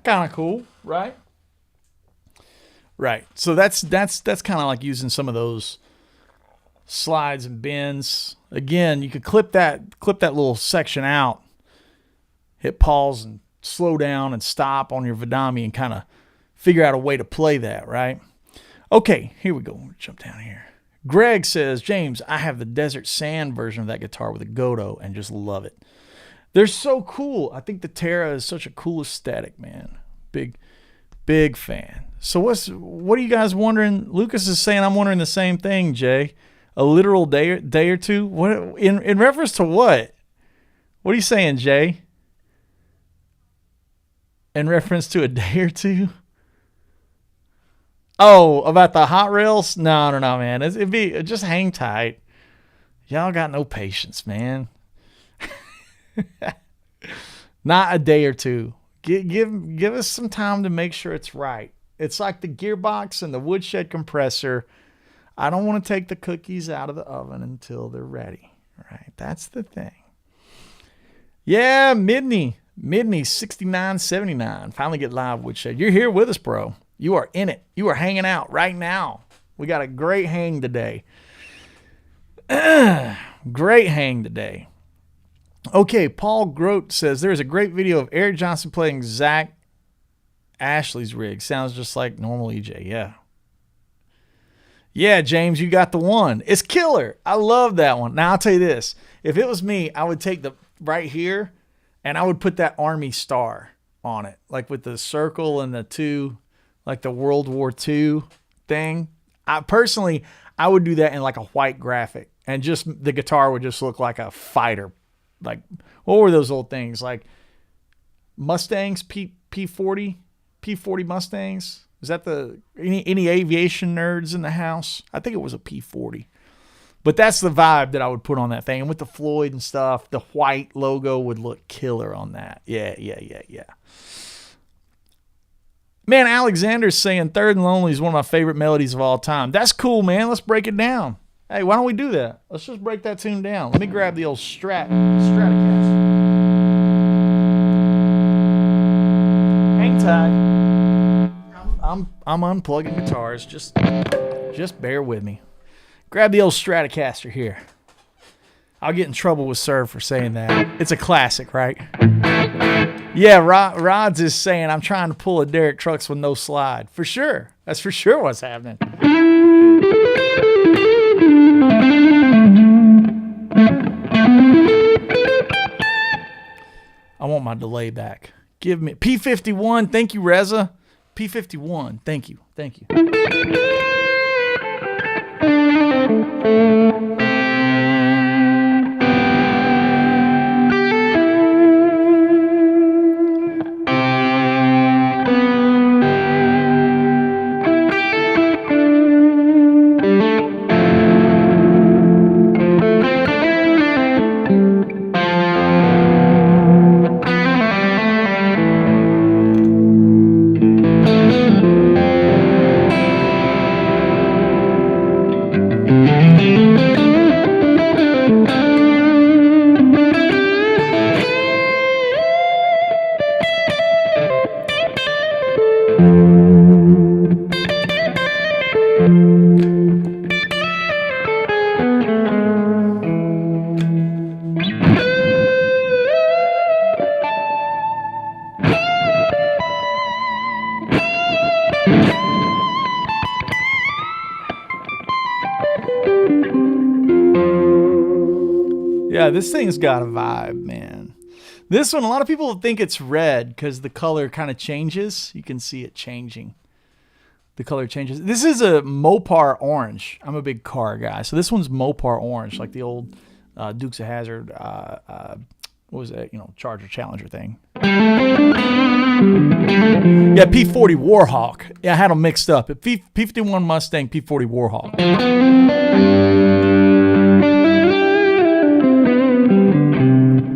[SPEAKER 1] Kind of cool, right? Right. So that's kind of like using some of those slides and bends. Again, you could clip that little section out hit pause and slow down and stop on your Vidami and kind of figure out a way to play that, right? Okay, here we go. We'll jump down here. Greg says, James, I have the Desert Sand version of that guitar with a Goto and just love it. They're so cool. I think the Terra is such a cool aesthetic, man. Big fan. So what are you guys wondering? Lucas is saying I'm wondering the same thing, Jay. A literal day or two? What in reference to what? What are you saying, Jay? In reference to a day or two? Oh, about the hot rails? No, man. It'd be just hang tight. Y'all got no patience, man. Not a day or two. Give us some time to make sure it's right. It's like the gearbox and the Woodshed compressor. I don't want to take the cookies out of the oven until they're ready. Right? That's the thing. Yeah, Midney 6979. Finally get live, Woodshed. You're here with us, bro. You are in it. You are hanging out right now. We got a great hang today. Great hang today. Okay, Paul Grote says, there's a great video of Eric Johnson playing Zach Ashley's rig. Sounds just like normal EJ. Yeah. Yeah, James, you got the one. It's killer. I love that one. Now, I'll tell you this. If it was me, I would take the right here, and I would put that Army star on it, like with the circle and the two, like the World War II thing. I would do that in like a white graphic, and just the guitar would just look like a fighter. Like, what were those old things? Like Mustangs, P40 Mustangs? Is that any aviation nerds in the house? I think it was a P40. But that's the vibe that I would put on that thing. And with the Floyd and stuff, the white logo would look killer on that. Yeah. Man, Alexander's saying Third and Lonely is one of my favorite melodies of all time. That's cool, man. Let's break it down. Hey, why don't we do that? Let's just break that tune down. Let me grab the old Stratocaster. Hang tight. I'm unplugging guitars. Just bear with me. Grab the old Stratocaster here. I'll get in trouble with Sir for saying that. It's a classic, right? Yeah, Rods is saying I'm trying to pull a Derek Trucks with no slide. For sure. That's for sure what's happening. I want my delay back. Give me P51. Thank you, Reza. P51. Thank you. Yeah, this thing's got a vibe, man. This one, a lot of people think it's red because the color kind of changes. You can see it changing. The color changes. This is a Mopar orange. I'm a big car guy. So this one's Mopar orange, like the old Dukes of Hazzard, what was that, Charger Challenger thing. Yeah, P40 Warhawk. Yeah, I had them mixed up. P51 Mustang, P40 Warhawk.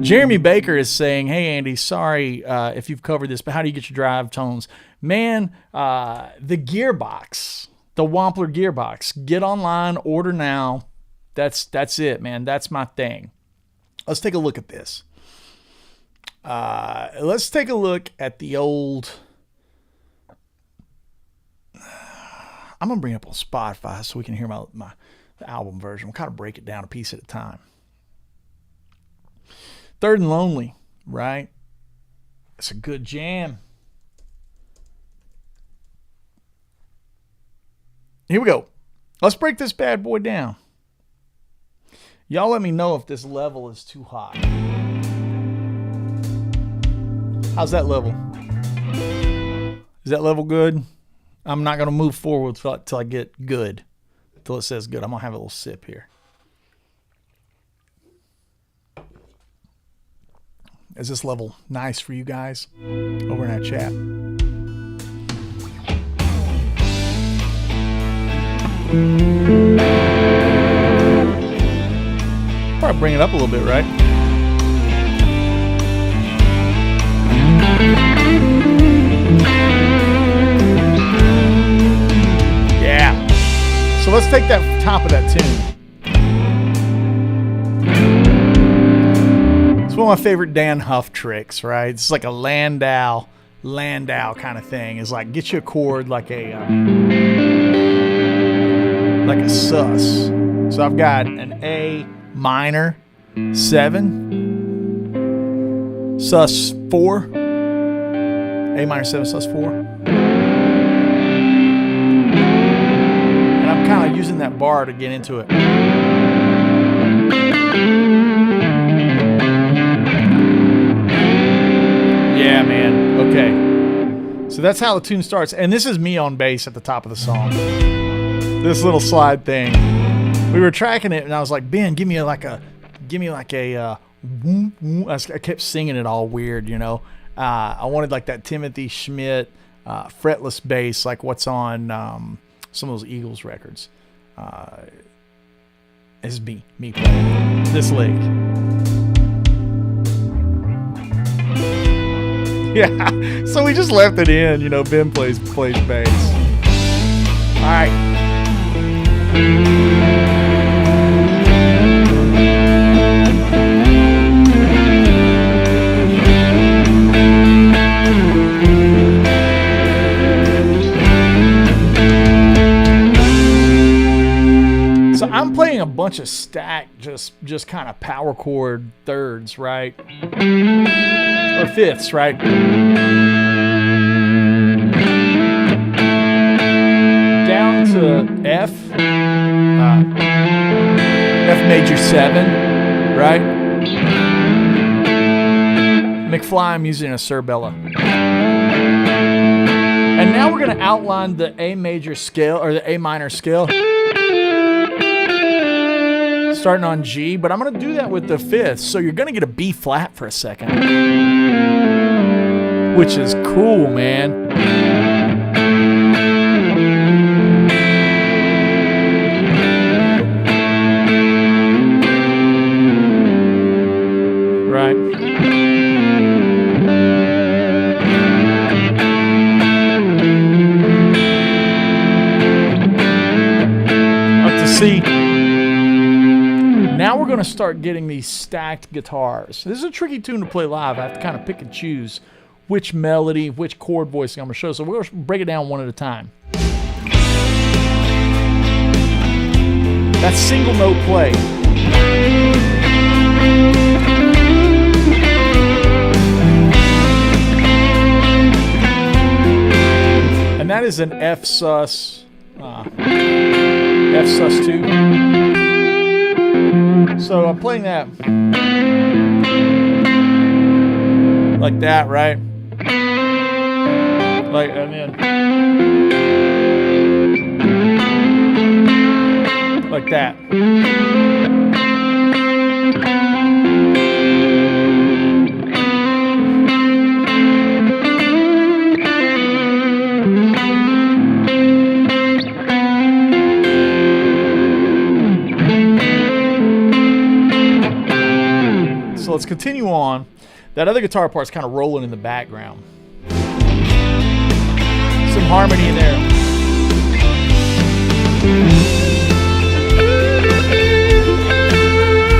[SPEAKER 1] Jeremy Baker is saying, hey, Andy, sorry if you've covered this, but how do you get your drive tones? Man, the gearbox, the Wampler gearbox. Get online, order now. That's it, man. That's my thing. Let's take a look at this. Let's take a look at the old... I'm going to bring it up on Spotify so we can hear my the album version. We'll kind of break it down a piece at a time. Third and Lonely, right? It's a good jam. Here we go. Let's break this bad boy down. Y'all let me know if this level is too high. How's that level? Is that level good? I'm not going to move forward till I get good. Till it says good. I'm going to have a little sip here. Is this level nice for you guys over in that chat? Probably bring it up a little bit, right? Yeah. So let's take that top of that tune. It's one of my favorite Dan Huff tricks, right? It's like a Landau kind of thing. It's like get you a chord like a sus. So I've got an A minor 7, sus 4, A minor 7, sus 4. And I'm kind of using that bar to get into it. Yeah, man. Okay. So that's how the tune starts. And this is me on bass at the top of the song. This little slide thing. We were tracking it, and I was like, Ben, give me like a I kept singing it all weird, you know. I wanted like that Timothy Schmidt fretless bass, like what's on some of those Eagles records. This is me playing this lick. Yeah, so we just left it in, you know. Ben plays bass. All right. So I'm playing a bunch of stacked, just kind of power chord thirds, right? Or fifths, right? Down to F. F major 7, right? McFly, I'm using a Cerbella. And now we're going to outline the A major scale, or the A minor scale. Starting on G, but I'm going to do that with the fifth. So you're going to get a B flat for a second. Which is cool, man. Right. Up to C. Now we're going to start getting these stacked guitars. This is a tricky tune to play live. I have to kind of pick and choose which melody, which chord voicing I'm going to show. So we're going to break it down one at a time. That's single note play. And that is an F sus 2. So I'm playing that like that, right? Like, and then like that. So let's continue on. That other guitar part's kind of rolling in the background. Some harmony in there.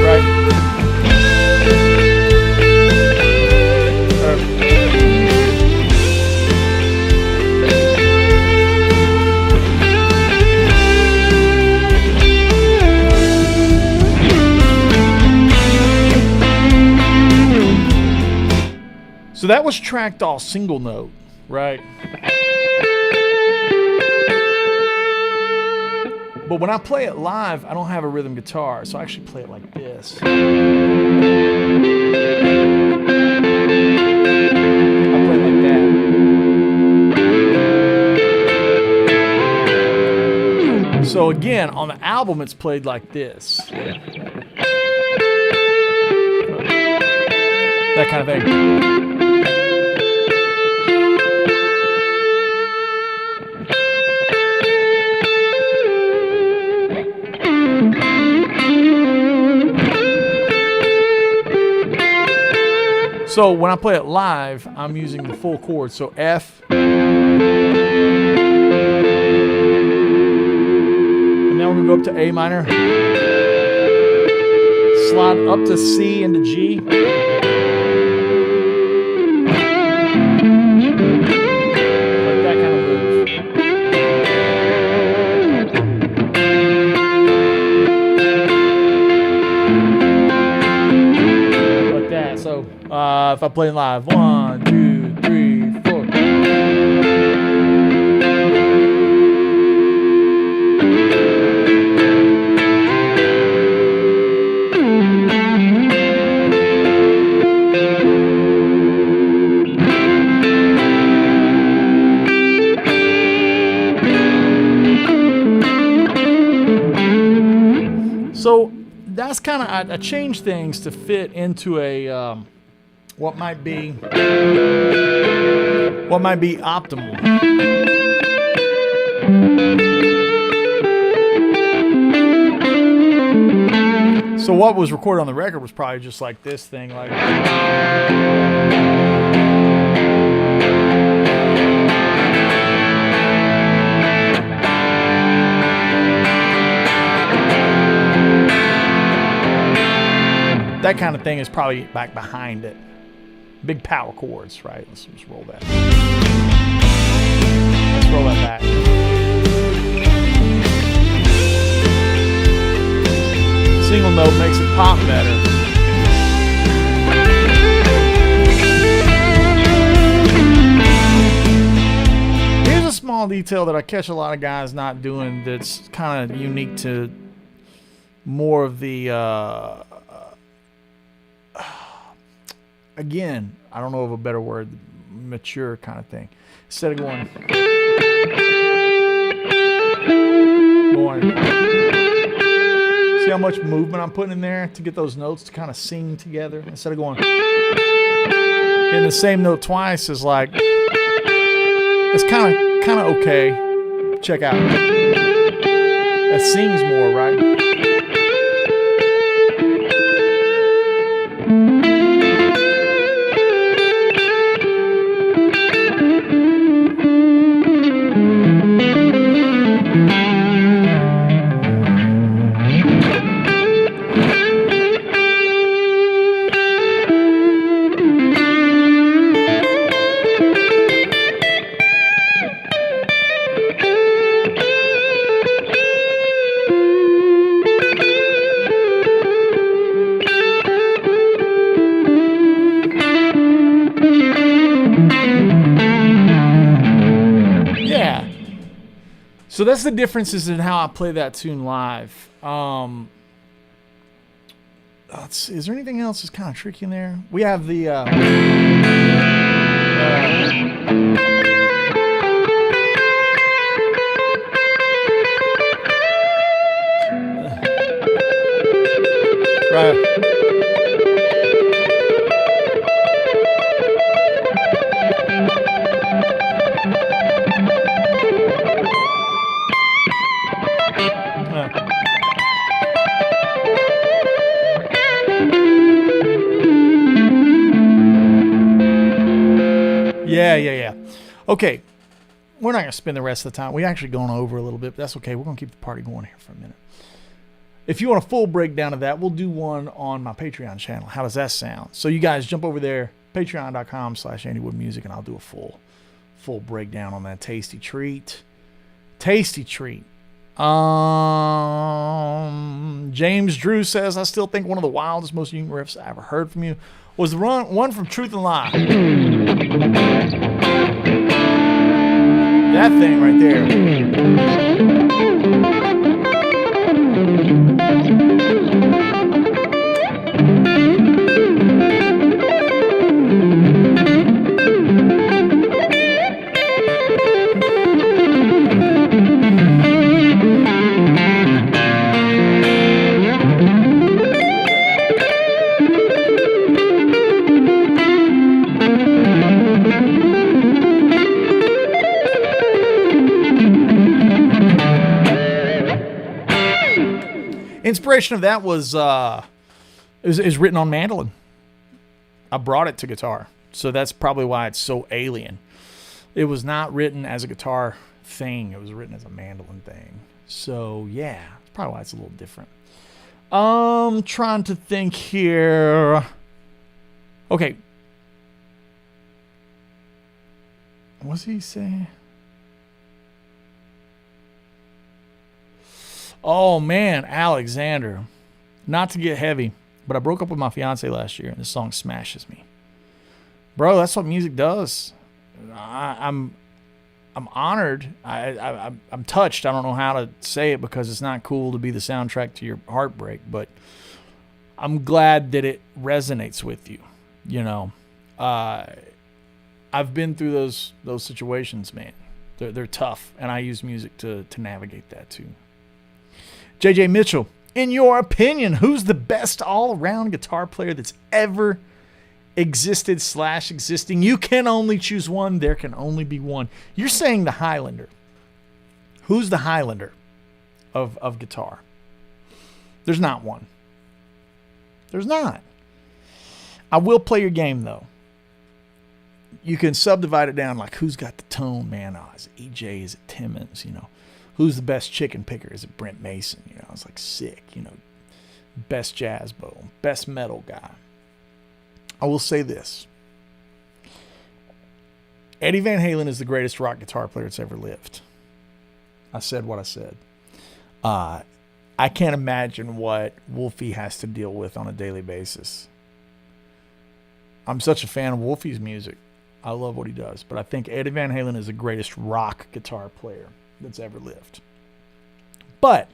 [SPEAKER 1] Right. So that was tracked all single note, right? But when I play it live, I don't have a rhythm guitar, so I actually play it like this. I play it like that. So again, on the album, it's played like this. That kind of thing. So when I play it live, I'm using the full chord. So F, and then we're gonna go up to A minor, slide up to C and to G, like that kind of move. Like that. So if I play live, 1, 2, 3, 4. So that's kind of, I changed things to fit into a what might be optimal. So what was recorded on the record was probably just like this thing, like. That kind of thing is probably back behind it. Big power chords, right? Let's just roll that. Let's roll that back. Single note makes it pop better. Here's a small detail that I catch a lot of guys not doing that's kind of unique to more of the again, I don't know of a better word, mature kind of thing. Instead of going, see how much movement I'm putting in there to get those notes to kind of sing together? Instead of going, in the same note twice is like, it's kind of okay. Check out. That sings more, right? So that's the differences in how I play that tune live. Let's see, is there anything else that's kind of tricky in there? We have the right. Yeah. Okay, we're not going to spend the rest of the time. We actually gone over a little bit, but that's okay. We're going to keep the party going here for a minute. If you want a full breakdown of that, we'll do one on my Patreon channel. How does that sound? So you guys jump over there, patreon.com/AndyWoodMusic, and I'll do a full breakdown on that tasty treat. Tasty treat. James Drew says, I still think one of the wildest, most unique riffs I ever heard from you was the one from Truth and Lie. That thing right there. Inspiration of that was is written on mandolin. I brought it to guitar, so that's probably why it's so alien. It was not written as a guitar thing; it was written as a mandolin thing. So yeah, that's probably why it's a little different. Trying to think here. Okay, what's he saying? Oh, man, Alexander. Not to get heavy, but I broke up with my fiance last year, and this song smashes me. Bro, that's what music does. I'm honored. I'm touched. I don't know how to say it because it's not cool to be the soundtrack to your heartbreak, but I'm glad that it resonates with you. You know, I've been through those situations, man. They're tough, and I use music to navigate that too. JJ Mitchell, in your opinion, who's the best all-around guitar player that's ever existed / existing? You can only choose one. There can only be one. You're saying the Highlander. Who's the Highlander of guitar? There's not one. There's not. I will play your game, though. You can subdivide it down like who's got the tone, man. Oh, is it EJ? Is it Timmons? You know. Who's the best chicken picker? Is it Brent Mason? You know, it's like sick, you know, best jazz bow, best metal guy. I will say this. Eddie Van Halen is the greatest rock guitar player that's ever lived. I said what I said. I can't imagine what Wolfie has to deal with on a daily basis. I'm such a fan of Wolfie's music. I love what he does. But I think Eddie Van Halen is the greatest rock guitar player that's ever lived. But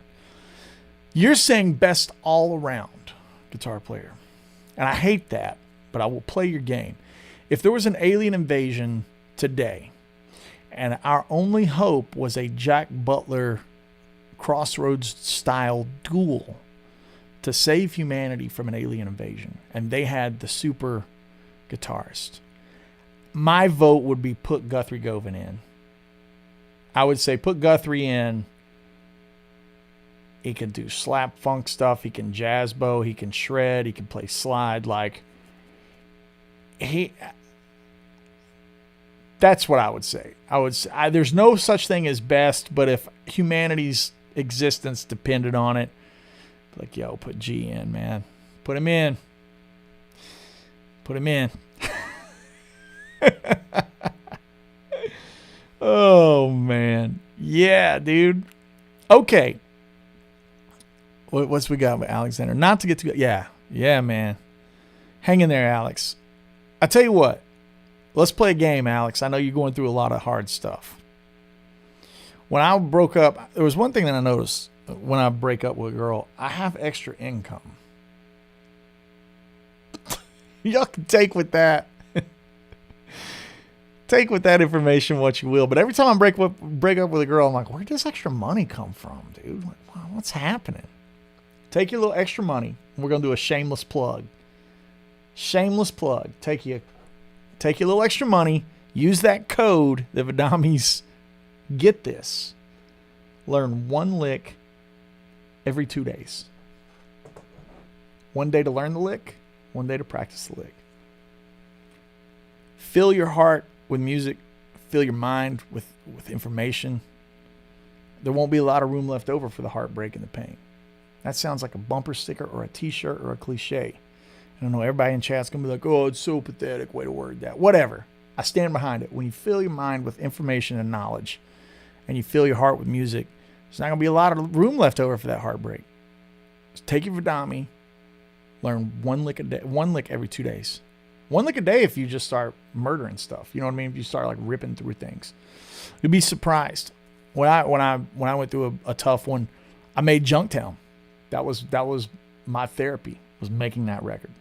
[SPEAKER 1] you're saying best all-around guitar player. And I hate that, but I will play your game. If there was an alien invasion today, and our only hope was a Jack Butler Crossroads-style duel to save humanity from an alien invasion, and they had the super guitarist, my vote would be put Guthrie Govan in. I would say put Guthrie in. He can do slap funk stuff. He can jazz bow. He can shred. He can play slide. Like, that's what I would say. There's no such thing as best, but if humanity's existence depended on it, like, yo, put G in, man. Put him in. Put him in. Oh, man. Yeah, dude. Okay. What's we got with Alexander? Not to get to... Yeah, man. Hang in there, Alex. I tell you what. Let's play a game, Alex. I know you're going through a lot of hard stuff. When I broke up, there was one thing that I noticed when I break up with a girl. I have extra income. Y'all can take with that. Take with that information what you will. But every time I break up with a girl, I'm like, where does extra money come from, dude? Like, wow, what's happening? Take your little extra money. We're going to do a shameless plug. Shameless plug. Take your little extra money. Use that code that Vidami's get this. Learn one lick every 2 days. 1 day to learn the lick. 1 day to practice the lick. Fill your heart with music, fill your mind with information. There won't be a lot of room left over for the heartbreak and the pain. That sounds like a bumper sticker or a t-shirt or a cliche. I don't know, everybody in chat's going to be like, oh, it's so pathetic, way to word that. Whatever. I stand behind it. When you fill your mind with information and knowledge, and you fill your heart with music, there's not going to be a lot of room left over for that heartbreak. Just take your Vidami, learn one lick every 2 days. One lick a day if you just start murdering stuff. You know what I mean? If you start like ripping through things, you'd be surprised. When I went through a tough one, I made Junktown. That was my therapy, was making that record.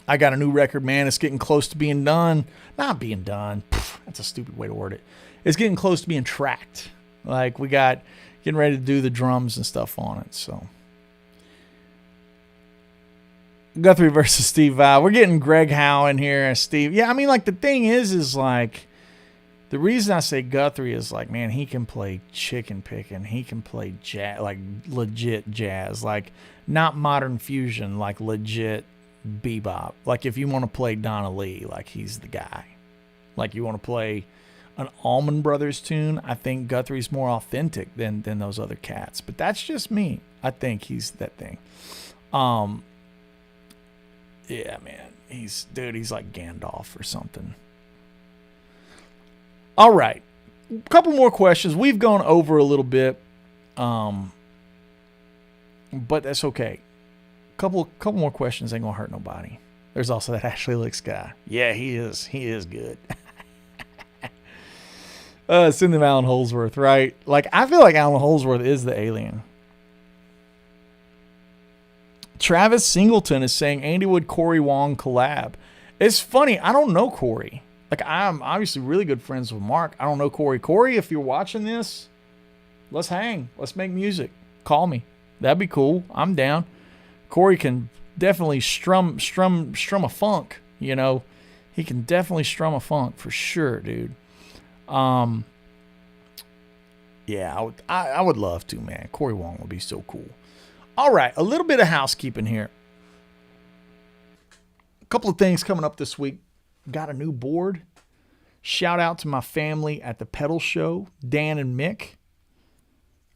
[SPEAKER 1] I got a new record, man. It's getting close to being done. Not being done. That's a stupid way to word it. It's getting close to being tracked. Like we got getting ready to do the drums and stuff on it. So Guthrie versus Steve Vai. We're getting Greg Howe in here and Steve. Yeah, I mean, like the thing is like the reason I say Guthrie is like, man, he can play chicken picking. He can play jazz, like legit jazz, like not modern fusion, like legit bebop. Like if you want to play Donna Lee, like he's the guy. Like you want to play an Allman Brothers tune, I think Guthrie's more authentic than those other cats. But that's just me. I think he's that thing. Yeah, man. He's like Gandalf or something. All right. A couple more questions. We've gone over a little bit. But that's okay. Couple more questions ain't gonna hurt nobody. There's also that Ashley Licks guy. Yeah, he is. He is good. Send them Alan Holdsworth, right? Like, I feel like Alan Holdsworth is the alien. Travis Singleton is saying Andy Wood, Corey Wong collab. It's funny. I don't know Corey. Like, I'm obviously really good friends with Mark. I don't know Corey. Corey, if you're watching this, let's hang. Let's make music. Call me. That'd be cool. I'm down. Corey can definitely strum a funk, you know. He can definitely strum a funk for sure, dude. Yeah, I would love to, man. Corey Wong would be so cool. All right, a little bit of housekeeping here. A couple of things coming up this week. Got a new board. Shout out to my family at the Pedal Show, Dan and Mick.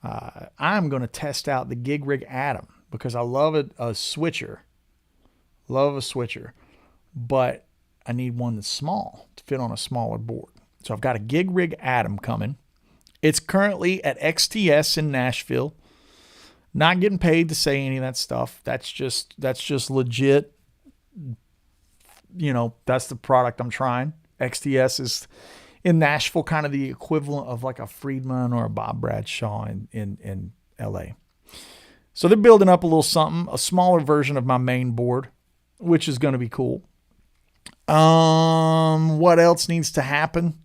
[SPEAKER 1] I'm going to test out the Gig Rig Atom because I love a switcher. Love a switcher. But I need one that's small to fit on a smaller board. So I've got a Gig Rig Atom coming. It's currently at XTS in Nashville. Not getting paid to say any of that stuff. That's just legit. You know, that's the product I'm trying. XTS is in Nashville kind of the equivalent of like a Friedman or a Bob Bradshaw in LA. So they're building up a little something, a smaller version of my main board, which is going to be cool. What else needs to happen?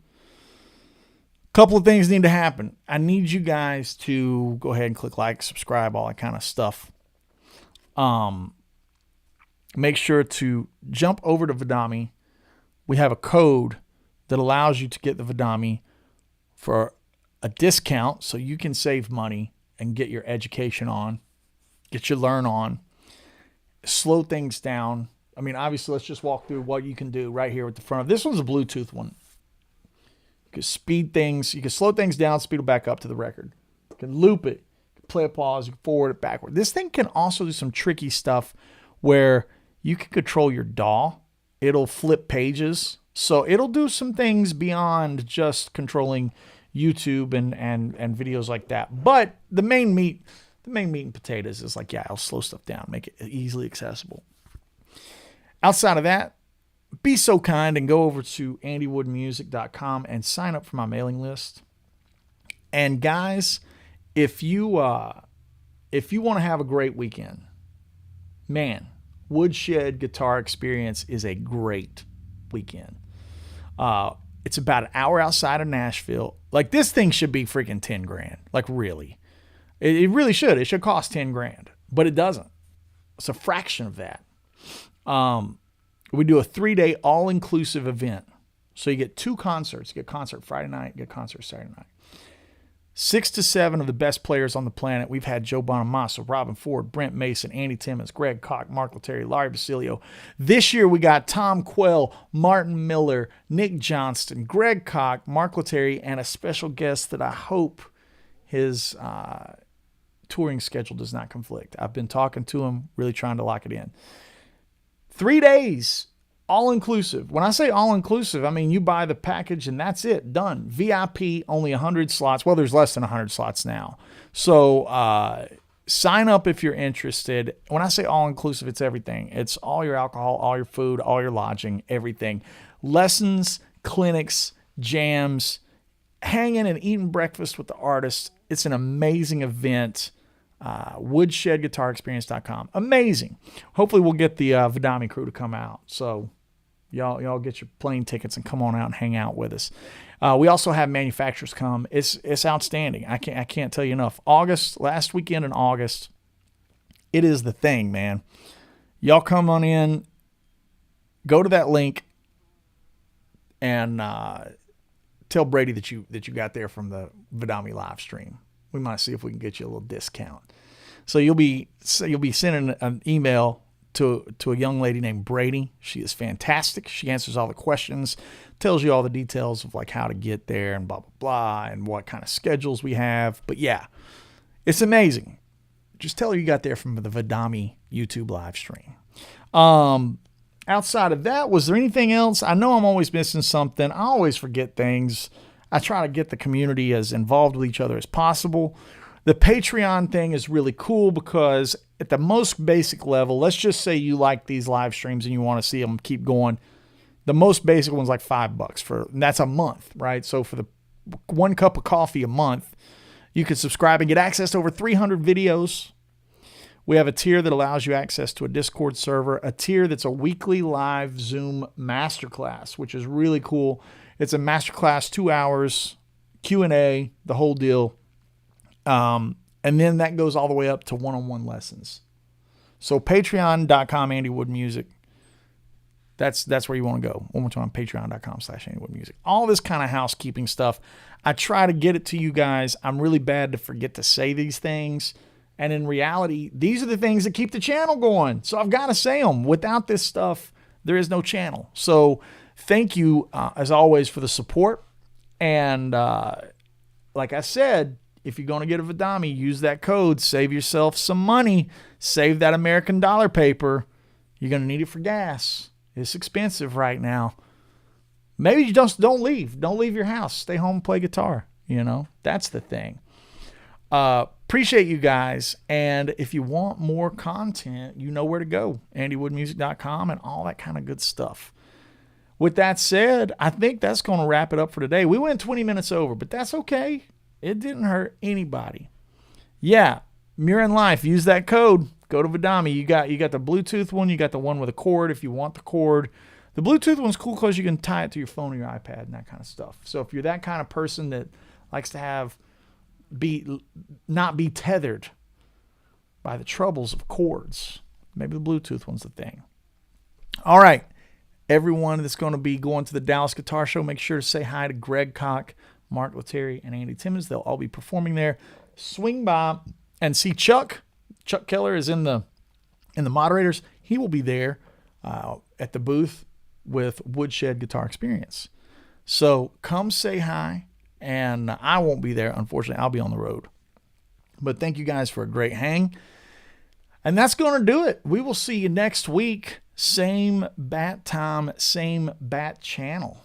[SPEAKER 1] Couple of things need to happen. I need you guys to go ahead and click like, subscribe, all that kind of stuff. Make sure to jump over to Vidami. We have a code that allows you to get the Vidami for a discount so you can save money and get your education on, get your learn on, slow things down. I mean, obviously, let's just walk through what you can do right here with the front of this one's a Bluetooth one. You can speed things, you can slow things down, speed it back up to the record. You can loop it, you can play a pause, you can forward it backward. This thing can also do some tricky stuff where you can control your DAW. It'll flip pages. So it'll do some things beyond just controlling YouTube and videos like that. But the main meat and potatoes is like, yeah, I'll slow stuff down, make it easily accessible. Outside of that, be so kind and go over to andywoodmusic.com and sign up for my mailing list. And guys, if you want to have a great weekend, man, Woodshed Guitar Experience is a great weekend. It's about an hour outside of Nashville. Like, this thing should be freaking 10 grand. Like, really. It really should. It should cost 10 grand, but it doesn't. It's a fraction of that. We do a 3-day all-inclusive event. So you get 2 concerts. You get concert Friday night, you get concert Saturday night. 6 to 7 of the best players on the planet. We've had Joe Bonamassa, Robin Ford, Brent Mason, Andy Timmons, Greg Koch, Mark Lettieri, Larry Basilio. This year we got Tom Quell, Martin Miller, Nick Johnston, Greg Koch, Mark Lettieri, and a special guest that I hope his touring schedule does not conflict. I've been talking to him, really trying to lock it in. 3 days, all-inclusive. When I say all-inclusive, I mean you buy the package and that's it, done. VIP, only 100 slots. Well, there's less than 100 slots now. So sign up if you're interested. When I say all-inclusive, it's everything. It's all your alcohol, all your food, all your lodging, everything. Lessons, clinics, jams, hanging and eating breakfast with the artists. It's an amazing event. WoodshedGuitarExperience.com. Amazing. Hopefully we'll get the Vidami crew to come out. So y'all get your plane tickets and come on out and hang out with us. We also have manufacturers come. It's outstanding. I can't tell you enough. Last weekend in August, it is the thing, man. Y'all come on in, go to that link, and tell Brady that you got there from the Vidami live stream. We might see if we can get you a little discount. So you'll be sending an email to a young lady named Brady. She is fantastic. She answers all the questions, tells you all the details of like how to get there and blah, blah, blah, and what kind of schedules we have. But yeah, it's amazing. Just tell her you got there from the Vidami YouTube live stream. Outside of that, was there anything else? I know I'm always missing something. I always forget things. I try to get the community as involved with each other as possible. The Patreon thing is really cool because at the most basic level, let's just say you like these live streams and you want to see them keep going. The most basic one's like $5 and that's a month, right? So for the 1 cup of coffee a month, you can subscribe and get access to over 300 videos. We have a tier that allows you access to a Discord server, a tier that's a weekly live Zoom masterclass, which is really cool. It's a masterclass, 2 hours, Q&A, the whole deal. And then that goes all the way up to one-on-one lessons. So patreon.com, Andy Wood Music. That's where you want to go. One more time, patreon.com/Andy Wood Music. All this kind of housekeeping stuff. I try to get it to you guys. I'm really bad to forget to say these things. And in reality, these are the things that keep the channel going. So I've got to say them. Without this stuff, there is no channel. So thank you, as always, for the support. And like I said, if you're going to get a Vidami, use that code. Save yourself some money. Save that American dollar paper. You're going to need it for gas. It's expensive right now. Maybe you just don't leave. Don't leave your house. Stay home and play guitar. You know, that's the thing. Appreciate you guys. And if you want more content, you know where to go. AndyWoodMusic.com and all that kind of good stuff. With that said, I think that's going to wrap it up for today. We went 20 minutes over, but that's okay. It didn't hurt anybody. Yeah, Mirror in Life. Use that code. Go to Vidami. You got the Bluetooth one. You got the one with a cord if you want the cord. The Bluetooth one's cool because you can tie it to your phone or your iPad and that kind of stuff. So if you're that kind of person that likes to not be tethered by the troubles of cords, maybe the Bluetooth one's the thing. All right. Everyone that's going to be going to the Dallas Guitar Show, make sure to say hi to Greg Koch, Mark Lettieri, and Andy Timmons. They'll all be performing there. Swing by and see Chuck. Chuck Keller is in the moderators. He will be there at the booth with Woodshed Guitar Experience. So come say hi. And I won't be there, unfortunately. I'll be on the road. But thank you guys for a great hang. And that's going to do it. We will see you next week. Same bat time, same bat channel.